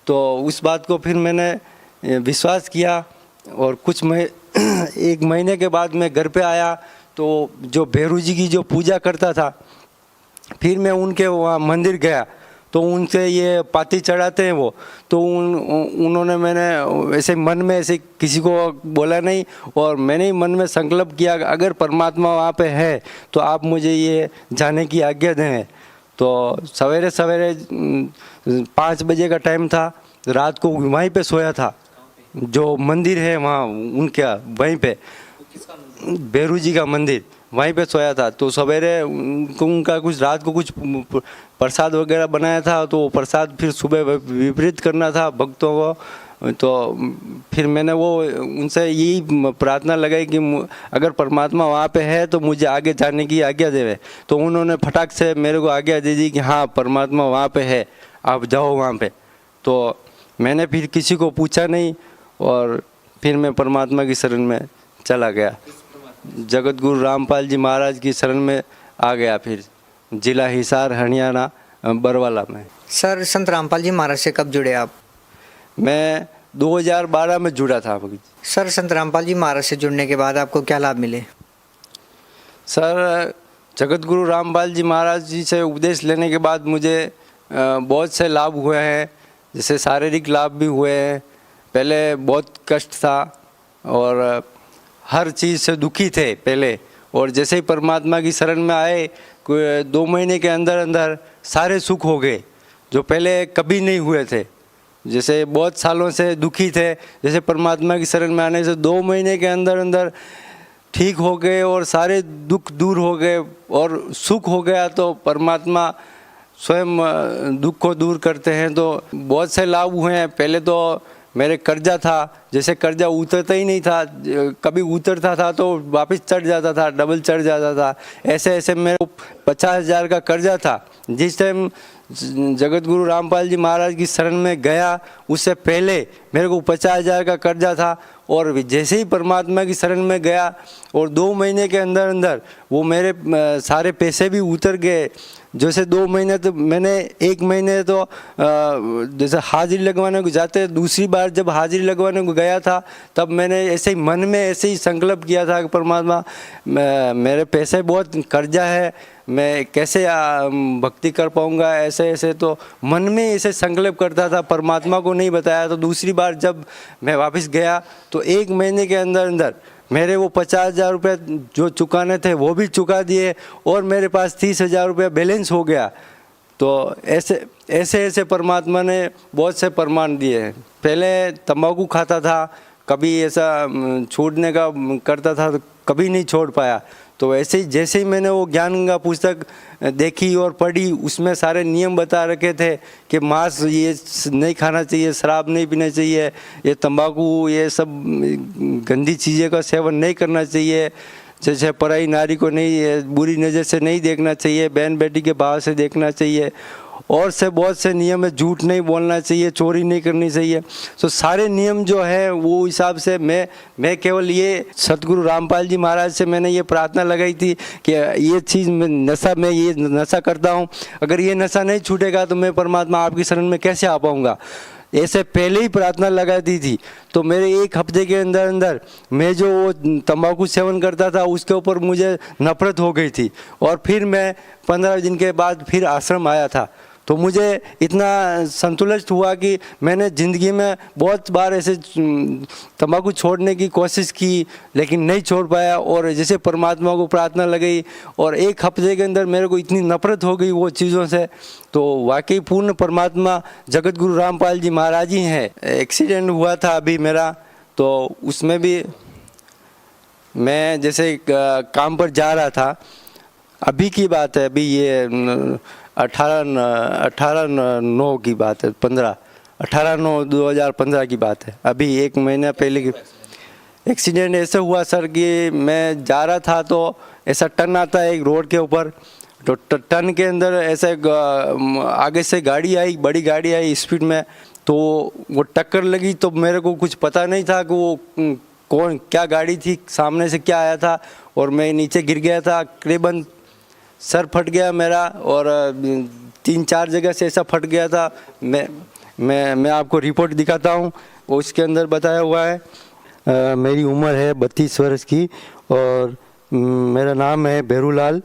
तो उस बात को फिर मैंने विश्वास किया, और कुछ 1 महीने के बाद मैं घर पे आया। तो जो भैरू जी की जो पूजा करता था, फिर मैं उनके वहाँ मंदिर गया, तो उनसे ये पाती चढ़ाते हैं वो। तो उन्होंने मैंने ऐसे मन में ऐसे किसी को बोला नहीं, और मैंने ही मन में संकल्प किया अगर परमात्मा वहाँ पे है तो आप मुझे ये जाने की आज्ञा दें। तो सवेरे सवेरे 5 बजे का टाइम था, रात को वहीं पे सोया था, जो मंदिर है वहाँ उनका, वहीं पे भैरू जी का मंदिर, वहीं पे सोया था। तो सवेरे उनका कुछ रात को कुछ प्रसाद वगैरह बनाया था, तो वो प्रसाद फिर सुबह वितरित करना था भक्तों को। तो फिर मैंने वो उनसे यही प्रार्थना लगाई कि अगर परमात्मा वहाँ पे है तो मुझे आगे जाने की आज्ञा देवे। तो उन्होंने फटाक से मेरे को आज्ञा दे दी कि हाँ परमात्मा वहाँ पे है, आप जाओ वहाँ पे। तो मैंने फिर किसी को पूछा नहीं, और फिर मैं परमात्मा की शरण में चला गया, जगत गुरु रामपाल जी महाराज की शरण में आ गया। फिर जिला हिसार, हरियाणा, बरवाला में। सर, संत रामपाल जी महाराज से कब जुड़े आप? मैं 2012 में जुड़ा था। सर, संत रामपाल जी महाराज से जुड़ने के बाद आपको क्या लाभ मिले? सर, जगत गुरु रामपाल जी महाराज जी से उपदेश लेने के बाद मुझे बहुत से लाभ हुए हैं। जैसे शारीरिक लाभ भी हुए हैं। पहले बहुत कष्ट था और हर चीज़ से दुखी थे पहले, और जैसे ही परमात्मा की शरण में आए 2 महीने के अंदर अंदर सारे सुख हो गए, जो पहले कभी नहीं हुए थे। जैसे बहुत सालों से दुखी थे, जैसे परमात्मा की शरण में आने से 2 महीने के अंदर अंदर ठीक हो गए और सारे दुख दूर हो गए और सुख हो गया। तो परमात्मा स्वयं दुख को दूर करते हैं। तो बहुत से लाभ हुए हैं। पहले तो मेरे कर्जा था, जैसे कर्जा उतरता ही नहीं था, कभी उतरता था तो वापस चढ़ जाता था, डबल चढ़ जाता था। ऐसे ऐसे मेरे को 50,000 का कर्जा था। जिस टाइम जगत गुरु रामपाल जी महाराज की शरण में गया, उससे पहले मेरे को 50,000 का कर्जा था, और जैसे ही परमात्मा की शरण में गया और 2 महीने के अंदर अंदर वो मेरे सारे पैसे भी उतर गए। जैसे 2 महीने तो मैंने 1 महीने तो जैसे हाजिरी लगवाने को जाते, दूसरी बार जब हाजिरी लगवाने को गया था तब मैंने ऐसे ही मन में ऐसे ही संकल्प किया था कि परमात्मा मेरे पैसे बहुत कर्जा है, मैं कैसे भक्ति कर पाऊँगा, ऐसे ऐसे तो मन में ऐसे संकल्प करता था, परमात्मा को नहीं बताया। तो दूसरी बार जब मैं वापस गया तो 1 महीने के अंदर अंदर मेरे वो 50,000 रुपये जो चुकाने थे वो भी चुका दिए, और मेरे पास 30,000 रुपये बैलेंस हो गया। तो ऐसे ऐसे ऐसे परमात्मा ने बहुत से प्रमाण दिए हैं। पहले तंबाकू खाता था, कभी ऐसा छोड़ने का करता था तो कभी नहीं छोड़ पाया। तो ऐसे ही जैसे ही मैंने वो ज्ञान गंगा पुस्तक देखी और पढ़ी, उसमें सारे नियम बता रखे थे कि मांस ये नहीं खाना चाहिए, शराब नहीं पीना चाहिए, ये तंबाकू ये सब गंदी चीज़ें का सेवन नहीं करना चाहिए, जैसे पराई नारी को नहीं बुरी नज़र से नहीं देखना चाहिए, बहन बेटी के भाव से देखना चाहिए, और से बहुत से नियम है, झूठ नहीं बोलना चाहिए, चोरी नहीं करनी चाहिए। तो सारे नियम जो है वो हिसाब से मैं केवल ये सतगुरु रामपाल जी महाराज से मैंने ये प्रार्थना लगाई थी कि ये चीज़ मैं ये नशा करता हूँ, अगर ये नशा नहीं छूटेगा तो मैं परमात्मा आपकी शरण में कैसे आ पाऊँगा। ऐसे पहले ही प्रार्थना लगा दी थी। तो मेरे एक हफ्ते के अंदर अंदर मैं जो वो तंबाकू सेवन करता था उसके ऊपर मुझे नफरत हो गई थी, और फिर मैं 15 दिन के बाद फिर आश्रम आया था। तो मुझे इतना संतुलित हुआ कि मैंने ज़िंदगी में बहुत बार ऐसे तंबाकू छोड़ने की कोशिश की लेकिन नहीं छोड़ पाया, और जैसे परमात्मा को प्रार्थना लगाई और एक हफ्ते के अंदर मेरे को इतनी नफरत हो गई वो चीज़ों से। तो वाकई पूर्ण परमात्मा जगत गुरु रामपाल जी महाराज ही हैं। एक्सीडेंट हुआ था अभी मेरा, तो उसमें भी मैं जैसे काम पर जा रहा था, अभी की बात है, अभी ये 18/9 की बात है, 18/9/2015 की बात है, अभी 1 महीना पहले की। एक्सीडेंट ऐसे हुआ सर कि मैं जा रहा था तो ऐसा टर्न आता है एक रोड के ऊपर, तो टर्न के अंदर ऐसे आगे से गाड़ी आई, बड़ी गाड़ी आई स्पीड में, तो वो टक्कर लगी। तो मेरे को कुछ पता नहीं था कि वो कौन क्या गाड़ी थी, सामने से क्या आया था, और मैं नीचे गिर गया था। करीबन सर फट गया मेरा, और 3-4 जगह से ऐसा फट गया था। मैं आपको रिपोर्ट दिखाता हूँ, उसके अंदर बताया हुआ है। मेरी उम्र है 32 वर्ष की, और मेरा नाम है भैरूलाल,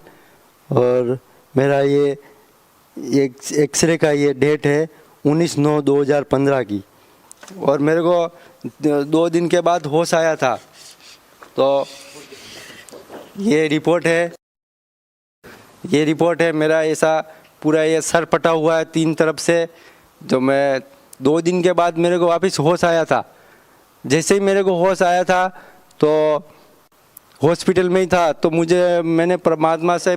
और मेरा ये एक्सरे का ये डेट है 19/9/2015 की, और मेरे को 2 दिन के बाद होश आया था। तो ये रिपोर्ट है मेरा, ऐसा पूरा ये सर फटा हुआ है 3 तरफ से। जो मैं 2 दिन के बाद मेरे को वापस होश आया था। जैसे ही मेरे को होश आया था तो हॉस्पिटल में ही था, तो मैंने परमात्मा से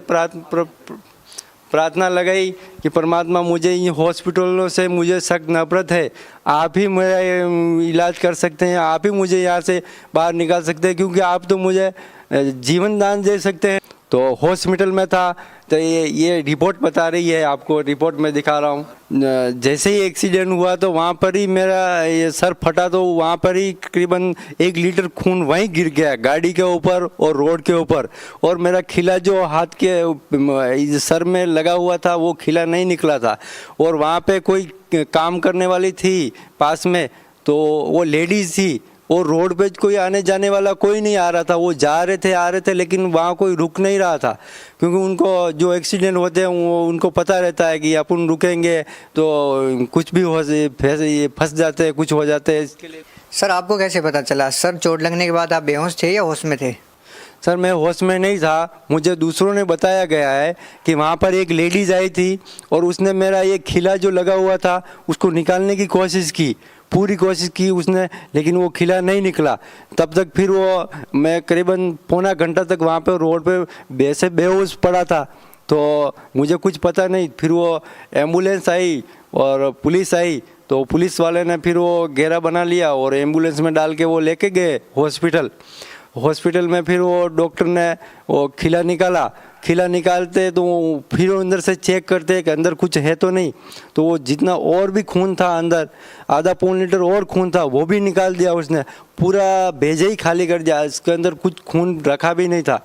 प्रार्थना लगाई कि परमात्मा मुझे ये हॉस्पिटलों से मुझे सख्त नफरत है, आप ही मेरा इलाज कर सकते हैं, आप ही मुझे यहाँ से बाहर निकाल सकते हैं, क्योंकि आप तो मुझे जीवन दान दे सकते हैं। तो हॉस्पिटल में था, तो ये रिपोर्ट बता रही है, आपको रिपोर्ट में दिखा रहा हूँ। जैसे ही एक्सीडेंट हुआ तो वहाँ पर ही मेरा ये सर फटा, तो वहाँ पर ही करीबन 1 लीटर खून वहीं गिर गया, गाड़ी के ऊपर और रोड के ऊपर, और मेरा खिला जो हाथ के सर में लगा हुआ था वो खिला नहीं निकला था। और वहाँ पे कोई काम करने वाली थी पास में, तो वो लेडीज़ थी, और रोड पे कोई आने जाने वाला कोई नहीं आ रहा था। वो जा रहे थे आ रहे थे, लेकिन वहाँ कोई रुक नहीं रहा था, क्योंकि उनको जो एक्सीडेंट होते हैं वो उनको पता रहता है कि अपन रुकेंगे तो कुछ भी फंस जाते हैं, कुछ हो जाते हैं। इसके लिए सर आपको कैसे पता चला? सर चोट लगने के बाद आप बेहोश थे या होश में थे? सर मैं होश में नहीं था, मुझे दूसरों ने बताया गया है कि वहाँ पर एक लेडीज़ आई थी और उसने मेरा ये खिला जो लगा हुआ था उसको निकालने की कोशिश की, पूरी कोशिश की उसने, लेकिन वो खिला नहीं निकला। तब तक फिर मैं करीबन पौना घंटा तक वहाँ पे रोड पे वैसे बेहोश पड़ा था, तो मुझे कुछ पता नहीं। फिर वो एम्बुलेंस आई और पुलिस आई, तो पुलिस वाले ने फिर वो घेरा बना लिया और एम्बुलेंस में डाल के वो लेके गए हॉस्पिटल में। फिर वो डॉक्टर ने वो खिला निकालते तो फिर वो अंदर से चेक करते कि अंदर कुछ है तो नहीं, तो वो जितना और भी खून था अंदर, आधा पौन लीटर और खून था, वो भी निकाल दिया उसने, पूरा भेजा ही खाली कर दिया। इसके अंदर कुछ खून रखा भी नहीं था,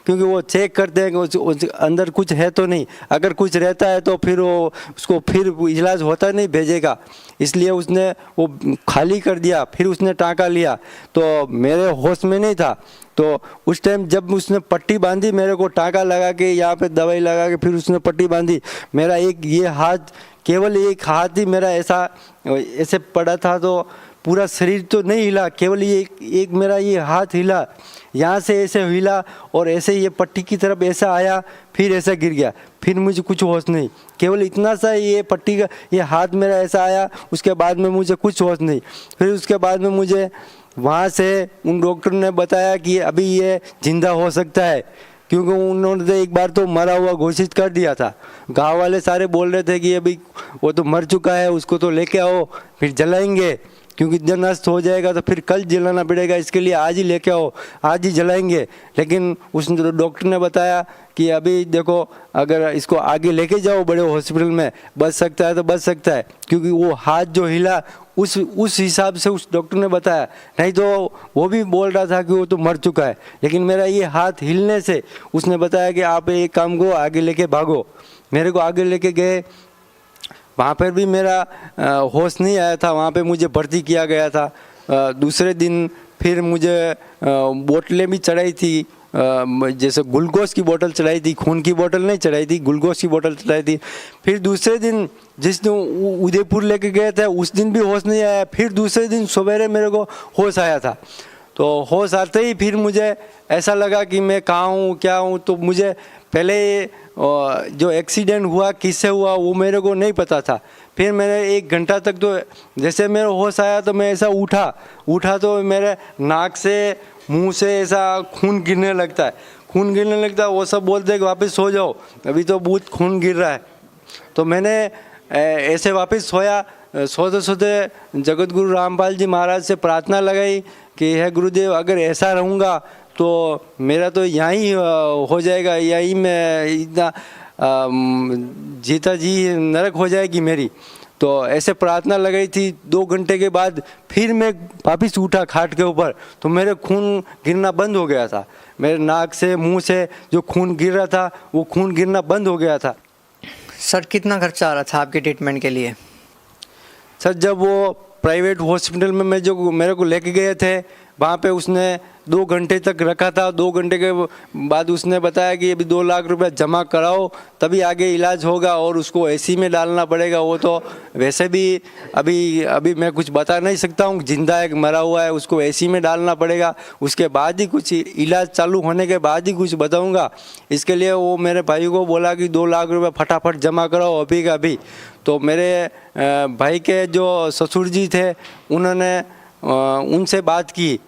क्योंकि वो चेक करते हैं कि अंदर कुछ है तो नहीं, अगर कुछ रहता है तो फिर उसको फिर इलाज होता नहीं भेजेगा, इसलिए उसने वो खाली कर दिया। फिर उसने टाँका लिया, तो मेरे होश में नहीं था, तो उस टाइम जब उसने पट्टी बांधी, मेरे को टाँका लगा के यहाँ पे दवाई लगा के फिर उसने पट्टी बांधी, मेरा एक ये हाथ, केवल एक हाथ ही मेरा ऐसे पड़ा था, तो पूरा शरीर तो नहीं हिला, केवल ये एक मेरा ये हाथ हिला, यहाँ से ऐसे हिला और ऐसे ये पट्टी की तरफ ऐसा आया, फिर ऐसा गिर गया, फिर मुझे कुछ होश नहीं, केवल इतना सा ये पट्टी का ये हाथ मेरा ऐसा आया, उसके बाद में मुझे कुछ होश नहीं। फिर उसके बाद में मुझे वहाँ से उन डॉक्टर ने बताया कि अभी ये जिंदा हो सकता है, क्योंकि उन्होंने तो एक बार तो मरा हुआ घोषित कर दिया था। गांव वाले सारे बोल रहे थे कि अभी वो तो मर चुका है, उसको तो लेके आओ, फिर जलाएंगे, क्योंकि जब नष्ट हो जाएगा तो फिर कल जलाना पड़ेगा, इसके लिए आज ही लेके आओ, आज ही जलाएंगे। लेकिन उस डॉक्टर ने बताया कि अभी देखो, अगर इसको आगे लेके जाओ बड़े हॉस्पिटल में, बच सकता है तो बच सकता है, क्योंकि वो हाथ जो हिला उस हिसाब से उस डॉक्टर ने बताया, नहीं तो वो भी बोल रहा था कि वो तो मर चुका है। लेकिन मेरा ये हाथ हिलने से उसने बताया कि आप एक काम को आगे लेके भागो। मेरे को आगे लेके गए, वहाँ पर भी मेरा होश नहीं आया था, वहाँ पे मुझे भर्ती किया गया था। दूसरे दिन फिर मुझे बोतलें भी चढ़ाई थी, जैसे ग्लूकोज की बोतल चढ़ाई थी, खून की बोतल नहीं चढ़ाई थी, ग्लूकोज की बोतल चढ़ाई थी। फिर दूसरे दिन जिस दिन उदयपुर लेके गए थे उस दिन भी होश नहीं आया, फिर दूसरे दिन सवेरे मेरे को होश आया था। तो होश आते ही फिर मुझे ऐसा लगा कि मैं कहाँ हूँ क्या हूँ। तो मुझे पहले जो एक्सीडेंट हुआ किससे हुआ वो मेरे को नहीं पता था। फिर मैंने 1 घंटा तक तो जैसे मेरा होश आया तो मैं ऐसा उठा तो मेरे नाक से मुंह से ऐसा खून गिरने लगता है। वो सब बोलते हैं कि वापस सो जाओ, अभी तो बहुत खून गिर रहा है। तो मैंने ऐसे वापस सोया। सोते जगत गुरु रामपाल जी महाराज से प्रार्थना लगाई कि हे गुरुदेव, अगर ऐसा रहूँगा तो मेरा तो यहीं हो जाएगा, यहीं मैं इतना जीता जी नरक हो जाएगी मेरी। तो ऐसे प्रार्थना लगाई थी। 2 घंटे के बाद फिर मैं वापस उठा खाट के ऊपर, तो मेरे खून गिरना बंद हो गया था। मेरे नाक से मुंह से जो खून गिर रहा था वो खून गिरना बंद हो गया था। सर कितना खर्चा आ रहा था आपके ट्रीटमेंट के लिए? सर जब वो प्राइवेट हॉस्पिटल में मेरे को लेके गए थे, वहाँ पे उसने 2 घंटे तक रखा था। 2 घंटे के बाद उसने बताया कि अभी 2 लाख रुपए जमा कराओ तभी आगे इलाज होगा, और उसको एसी में डालना पड़ेगा। वो तो वैसे भी अभी मैं कुछ बता नहीं सकता हूँ, जिंदा है मरा हुआ है, उसको एसी में डालना पड़ेगा। उसके बाद ही कुछ इलाज चालू होने के बाद ही कुछ बताऊँगा। इसके लिए वो मेरे भाई को बोला कि 2 लाख रुपये फटाफट जमा कराओ अभी का अभी। तो मेरे भाई के जो ससुर जी थे उन्होंने उनसे बात की,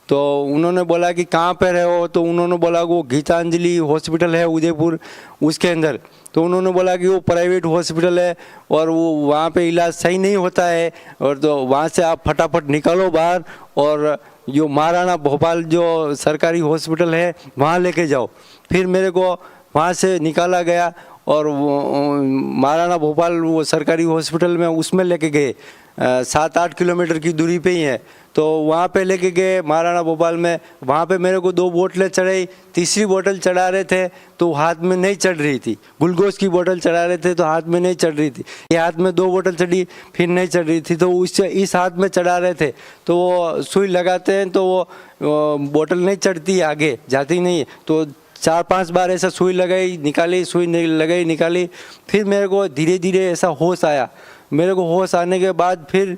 तो उन्होंने बोला कि कहाँ पे रहे हो, तो उन्होंने बोला वो गीतांजलि हॉस्पिटल है उदयपुर उसके अंदर। तो उन्होंने बोला कि वो प्राइवेट हॉस्पिटल है और वो वहाँ पे इलाज सही नहीं होता है, और तो वहाँ से आप फटाफट निकालो बाहर और जो महाराणा भोपाल जो सरकारी हॉस्पिटल है वहाँ लेके जाओ। फिर मेरे को वहाँ से निकाला गया और वो महाराणा भोपाल वो सरकारी हॉस्पिटल में उसमें लेके गए। 7-8 किलोमीटर की दूरी पे ही है। तो वहाँ पे लेके गए महाराणा भोपाल में। वहाँ पे मेरे को 2 बोतलें चढ़ाई। तीसरी बोतल चढ़ा रहे थे तो हाथ में नहीं चढ़ रही थी। ग्लूकोज की बोतल चढ़ा रहे थे तो हाथ में नहीं चढ़ रही थी। ये हाथ में 2 बोतल चढ़ी फिर नहीं चढ़ रही थी, तो उससे इस हाथ में चढ़ा रहे थे। तो वो सुई लगाते हैं तो वो बोतल नहीं चढ़ती, आगे जाती नहीं। तो 4-5 बार ऐसा सुई लगाई निकाली, सुई लगाई निकाली। फिर मेरे को धीरे धीरे ऐसा होश आया। मेरे को होश आने के बाद फिर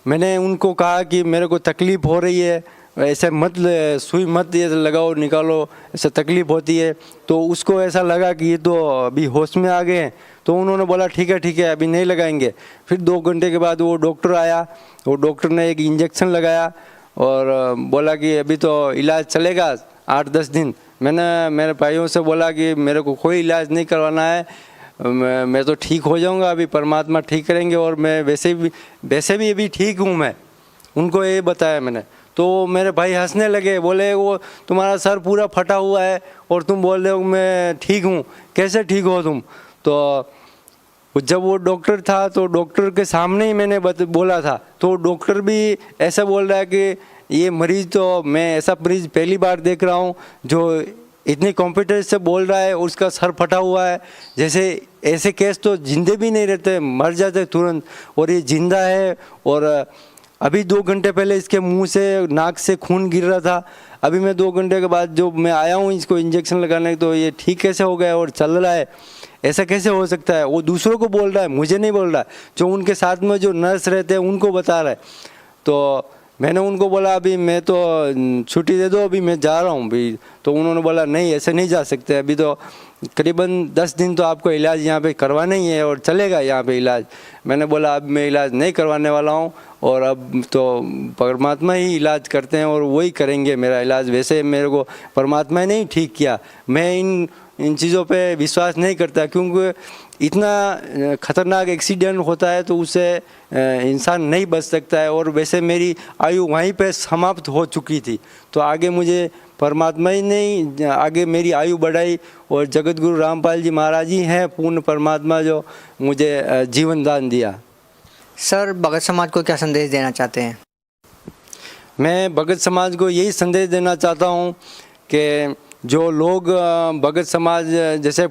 मैंने उनको कहा कि मेरे को तकलीफ़ हो रही है, ऐसे मत सुई मत ये लगाओ निकालो, ऐसे तकलीफ़ होती है। तो उसको ऐसा लगा कि ये तो अभी होश में आ गए हैं। तो उन्होंने बोला ठीक है अभी नहीं लगाएंगे। फिर 2 घंटे के बाद वो डॉक्टर आया। वो डॉक्टर ने एक इंजेक्शन लगाया और बोला कि अभी तो इलाज चलेगा 8-10 दिन। मैंने मेरे भाइयों से बोला कि मेरे को कोई इलाज नहीं करवाना है, मैं तो ठीक हो जाऊंगा, अभी परमात्मा ठीक करेंगे, और मैं वैसे भी अभी ठीक हूँ। मैं उनको ये बताया मैंने। तो मेरे भाई हंसने लगे, बोले वो तुम्हारा सर पूरा फटा हुआ है और तुम बोल रहे हो मैं ठीक हूँ, कैसे ठीक हो तुम? तो जब वो डॉक्टर था तो डॉक्टर के सामने ही मैंने बोला था। तो डॉक्टर भी ऐसा बोल रहा है कि ये मरीज़ तो मैं ऐसा मरीज़ पहली बार देख रहा हूँ जो इतनी कॉन्फिडेंस से बोल रहा है और उसका सर फटा हुआ है। जैसे ऐसे केस तो जिंदे भी नहीं रहते, मर जाते तुरंत, और ये जिंदा है। और अभी 2 घंटे पहले इसके मुंह से नाक से खून गिर रहा था। अभी मैं 2 घंटे के बाद जो मैं आया हूँ इसको इंजेक्शन लगाने, तो ये ठीक कैसे हो गया और चल रहा है। ऐसा कैसे हो सकता है? वो दूसरों को बोल रहा है, मुझे नहीं बोल रहा है। जो उनके साथ में जो नर्स रहते हैं उनको बता रहा है। तो मैंने उनको बोला अभी मैं तो छुट्टी दे दो, अभी मैं जा रहा हूँ अभी। तो उन्होंने बोला नहीं ऐसे नहीं जा सकते, अभी तो करीबन 10 दिन तो आपको इलाज यहाँ पे करवाना ही है और चलेगा यहाँ पे इलाज। मैंने बोला अब मैं इलाज नहीं करवाने वाला हूँ और अब तो परमात्मा ही इलाज करते हैं और वही करेंगे मेरा इलाज। वैसे मेरे को परमात्मा ने ही ठीक किया, मैं इन चीज़ों पे विश्वास नहीं करता, क्योंकि इतना ख़तरनाक एक्सीडेंट होता है तो उससे इंसान नहीं बच सकता है। और वैसे मेरी आयु वहीं पे समाप्त हो चुकी थी, तो आगे मुझे परमात्मा ही नहीं आगे मेरी आयु बढ़ाई और जगत गुरु रामपाल जी महाराज ही हैं पूर्ण परमात्मा जो मुझे जीवन दान दिया। सर भगत समाज को क्या संदेश देना चाहते हैं? मैं भगत समाज को यही संदेश देना चाहता हूँ कि जो लोग भगत समाज जैसे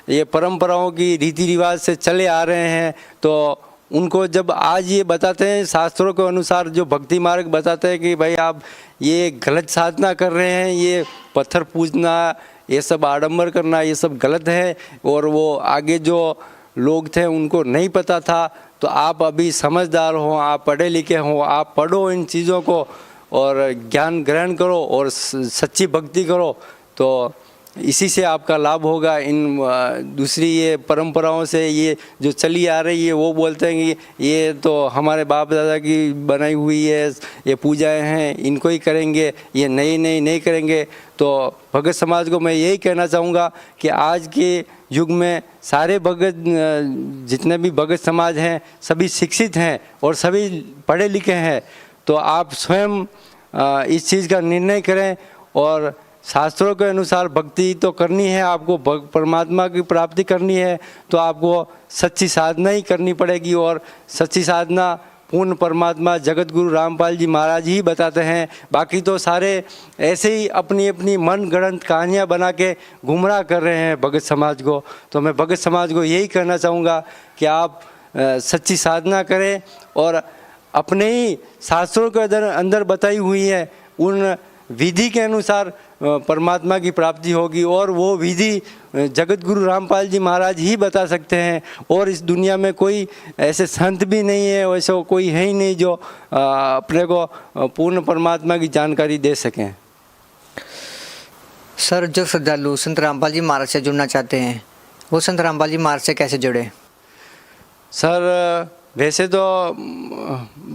ये परंपराओं की रीति रिवाज से चले आ रहे हैं, तो उनको जब आज ये बताते हैं शास्त्रों के अनुसार, जो भक्ति मार्ग बताते हैं कि भाई आप ये गलत साधना कर रहे हैं, ये पत्थर पूजना, ये सब आडंबर करना, ये सब गलत है, और वो आगे जो लोग थे उनको नहीं पता था, तो आप अभी समझदार हो, आप पढ़े लिखे हो, आप पढ़ो इन चीज़ों को और ज्ञान ग्रहण करो और सच्ची भक्ति करो, तो इसी से आपका लाभ होगा। इन दूसरी ये परंपराओं से ये जो चली आ रही है, वो बोलते हैं कि ये तो हमारे बाप दादा की बनाई हुई है, ये पूजाएं हैं, इनको ही करेंगे, ये नहीं करेंगे। तो भगत समाज को मैं यही कहना चाहूँगा कि आज के युग में सारे भगत जितने भी भगत समाज हैं सभी शिक्षित हैं और सभी पढ़े लिखे हैं, तो आप स्वयं इस चीज़ का निर्णय करें और शास्त्रों के अनुसार भक्ति तो करनी है, आपको परमात्मा की प्राप्ति करनी है, तो आपको सच्ची साधना ही करनी पड़ेगी। और सच्ची साधना पूर्ण परमात्मा जगत गुरु रामपाल जी महाराज ही बताते हैं। बाकी तो सारे ऐसे ही अपनी अपनी मन गढ़ंत कहानियाँ बना के गुमराह कर रहे हैं भगत समाज को। तो मैं भगत समाज को यही कहना चाहूँगा कि आप सच्ची साधना करें और अपने ही शास्त्रों के अंदर बताई हुई है उन विधि के अनुसार परमात्मा की प्राप्ति होगी, और वो विधि जगत गुरु रामपाल जी महाराज ही बता सकते हैं। और इस दुनिया में कोई ऐसे संत भी नहीं है, वैसे कोई है ही नहीं जो अपने को पूर्ण परमात्मा की जानकारी दे सकें। सर जो श्रद्धालु संत रामपाल जी महाराज से जुड़ना चाहते हैं वो संत रामपाल जी महाराज से कैसे जुड़े? सर वैसे तो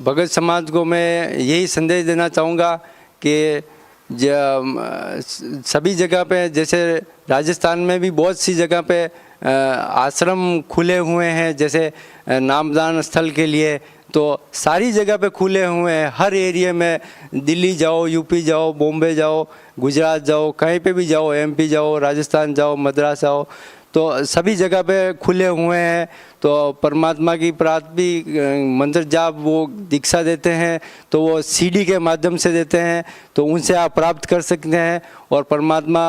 भगत समाज को मैं यही संदेश देना चाहूँगा कि सभी जगह पे, जैसे राजस्थान में भी बहुत सी जगह पे आश्रम खुले हुए हैं, जैसे नामदान स्थल के लिए, तो सारी जगह पे खुले हुए हैं। हर एरिया में, दिल्ली जाओ, यूपी जाओ, बॉम्बे जाओ, गुजरात जाओ, कहीं पे भी जाओ, एमपी जाओ, राजस्थान जाओ, मद्रास जाओ, तो सभी जगह पे खुले हुए हैं। तो परमात्मा की प्राप्ति मंत्र जाप वो दीक्षा देते हैं, तो वो सीडी के माध्यम से देते हैं, तो उनसे आप प्राप्त कर सकते हैं। और परमात्मा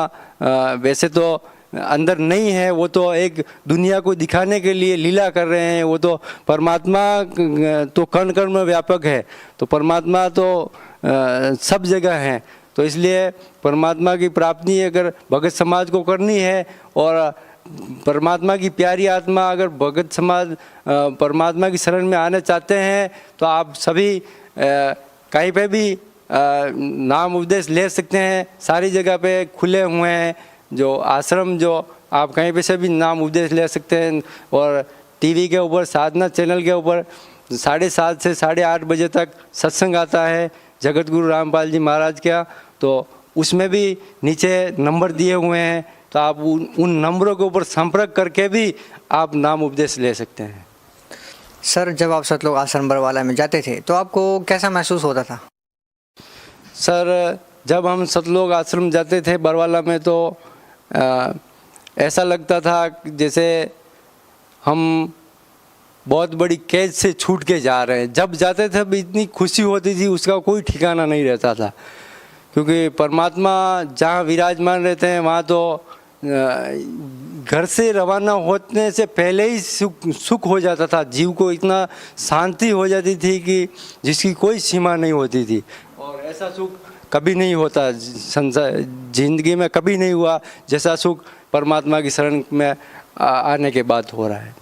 वैसे तो अंदर नहीं है, वो तो एक दुनिया को दिखाने के लिए लीला कर रहे हैं। वो तो परमात्मा तो कण कण में व्यापक है, तो परमात्मा तो सब जगह है। तो इसलिए परमात्मा की प्राप्ति अगर भगत समाज को करनी है और परमात्मा की प्यारी आत्मा अगर भगत समाज परमात्मा की शरण में आना चाहते हैं, तो आप सभी कहीं पे भी नाम उपदेश ले सकते हैं। सारी जगह पे खुले हुए हैं जो आश्रम, जो आप कहीं पे से भी नाम उपदेश ले सकते हैं। और टीवी के ऊपर साधना चैनल के ऊपर 7:30 से 8:30 बजे तक सत्संग आता है जगत गुरु रामपाल जी महाराज का, तो उसमें भी नीचे नंबर दिए हुए हैं, तो आप उन नंबरों के ऊपर संपर्क करके भी आप नाम उपदेश ले सकते हैं। सर जब आप सतलोक आश्रम बरवाला में जाते थे तो आपको कैसा महसूस होता था? सर जब हम सतलोक आश्रम जाते थे बरवाला में, तो ऐसा लगता था जैसे हम बहुत बड़ी कैद से छूट के जा रहे हैं। जब जाते थे भी इतनी खुशी होती थी, उसका कोई ठिकाना नहीं रहता था, क्योंकि परमात्मा जहाँ विराजमान रहते हैं वहाँ तो घर से रवाना होने से पहले ही सुख हो जाता था। जीव को इतना शांति हो जाती थी कि जिसकी कोई सीमा नहीं होती थी, और ऐसा सुख कभी नहीं होता संसार जिंदगी में, कभी नहीं हुआ जैसा सुख परमात्मा की शरण में आने के बाद हो रहा है।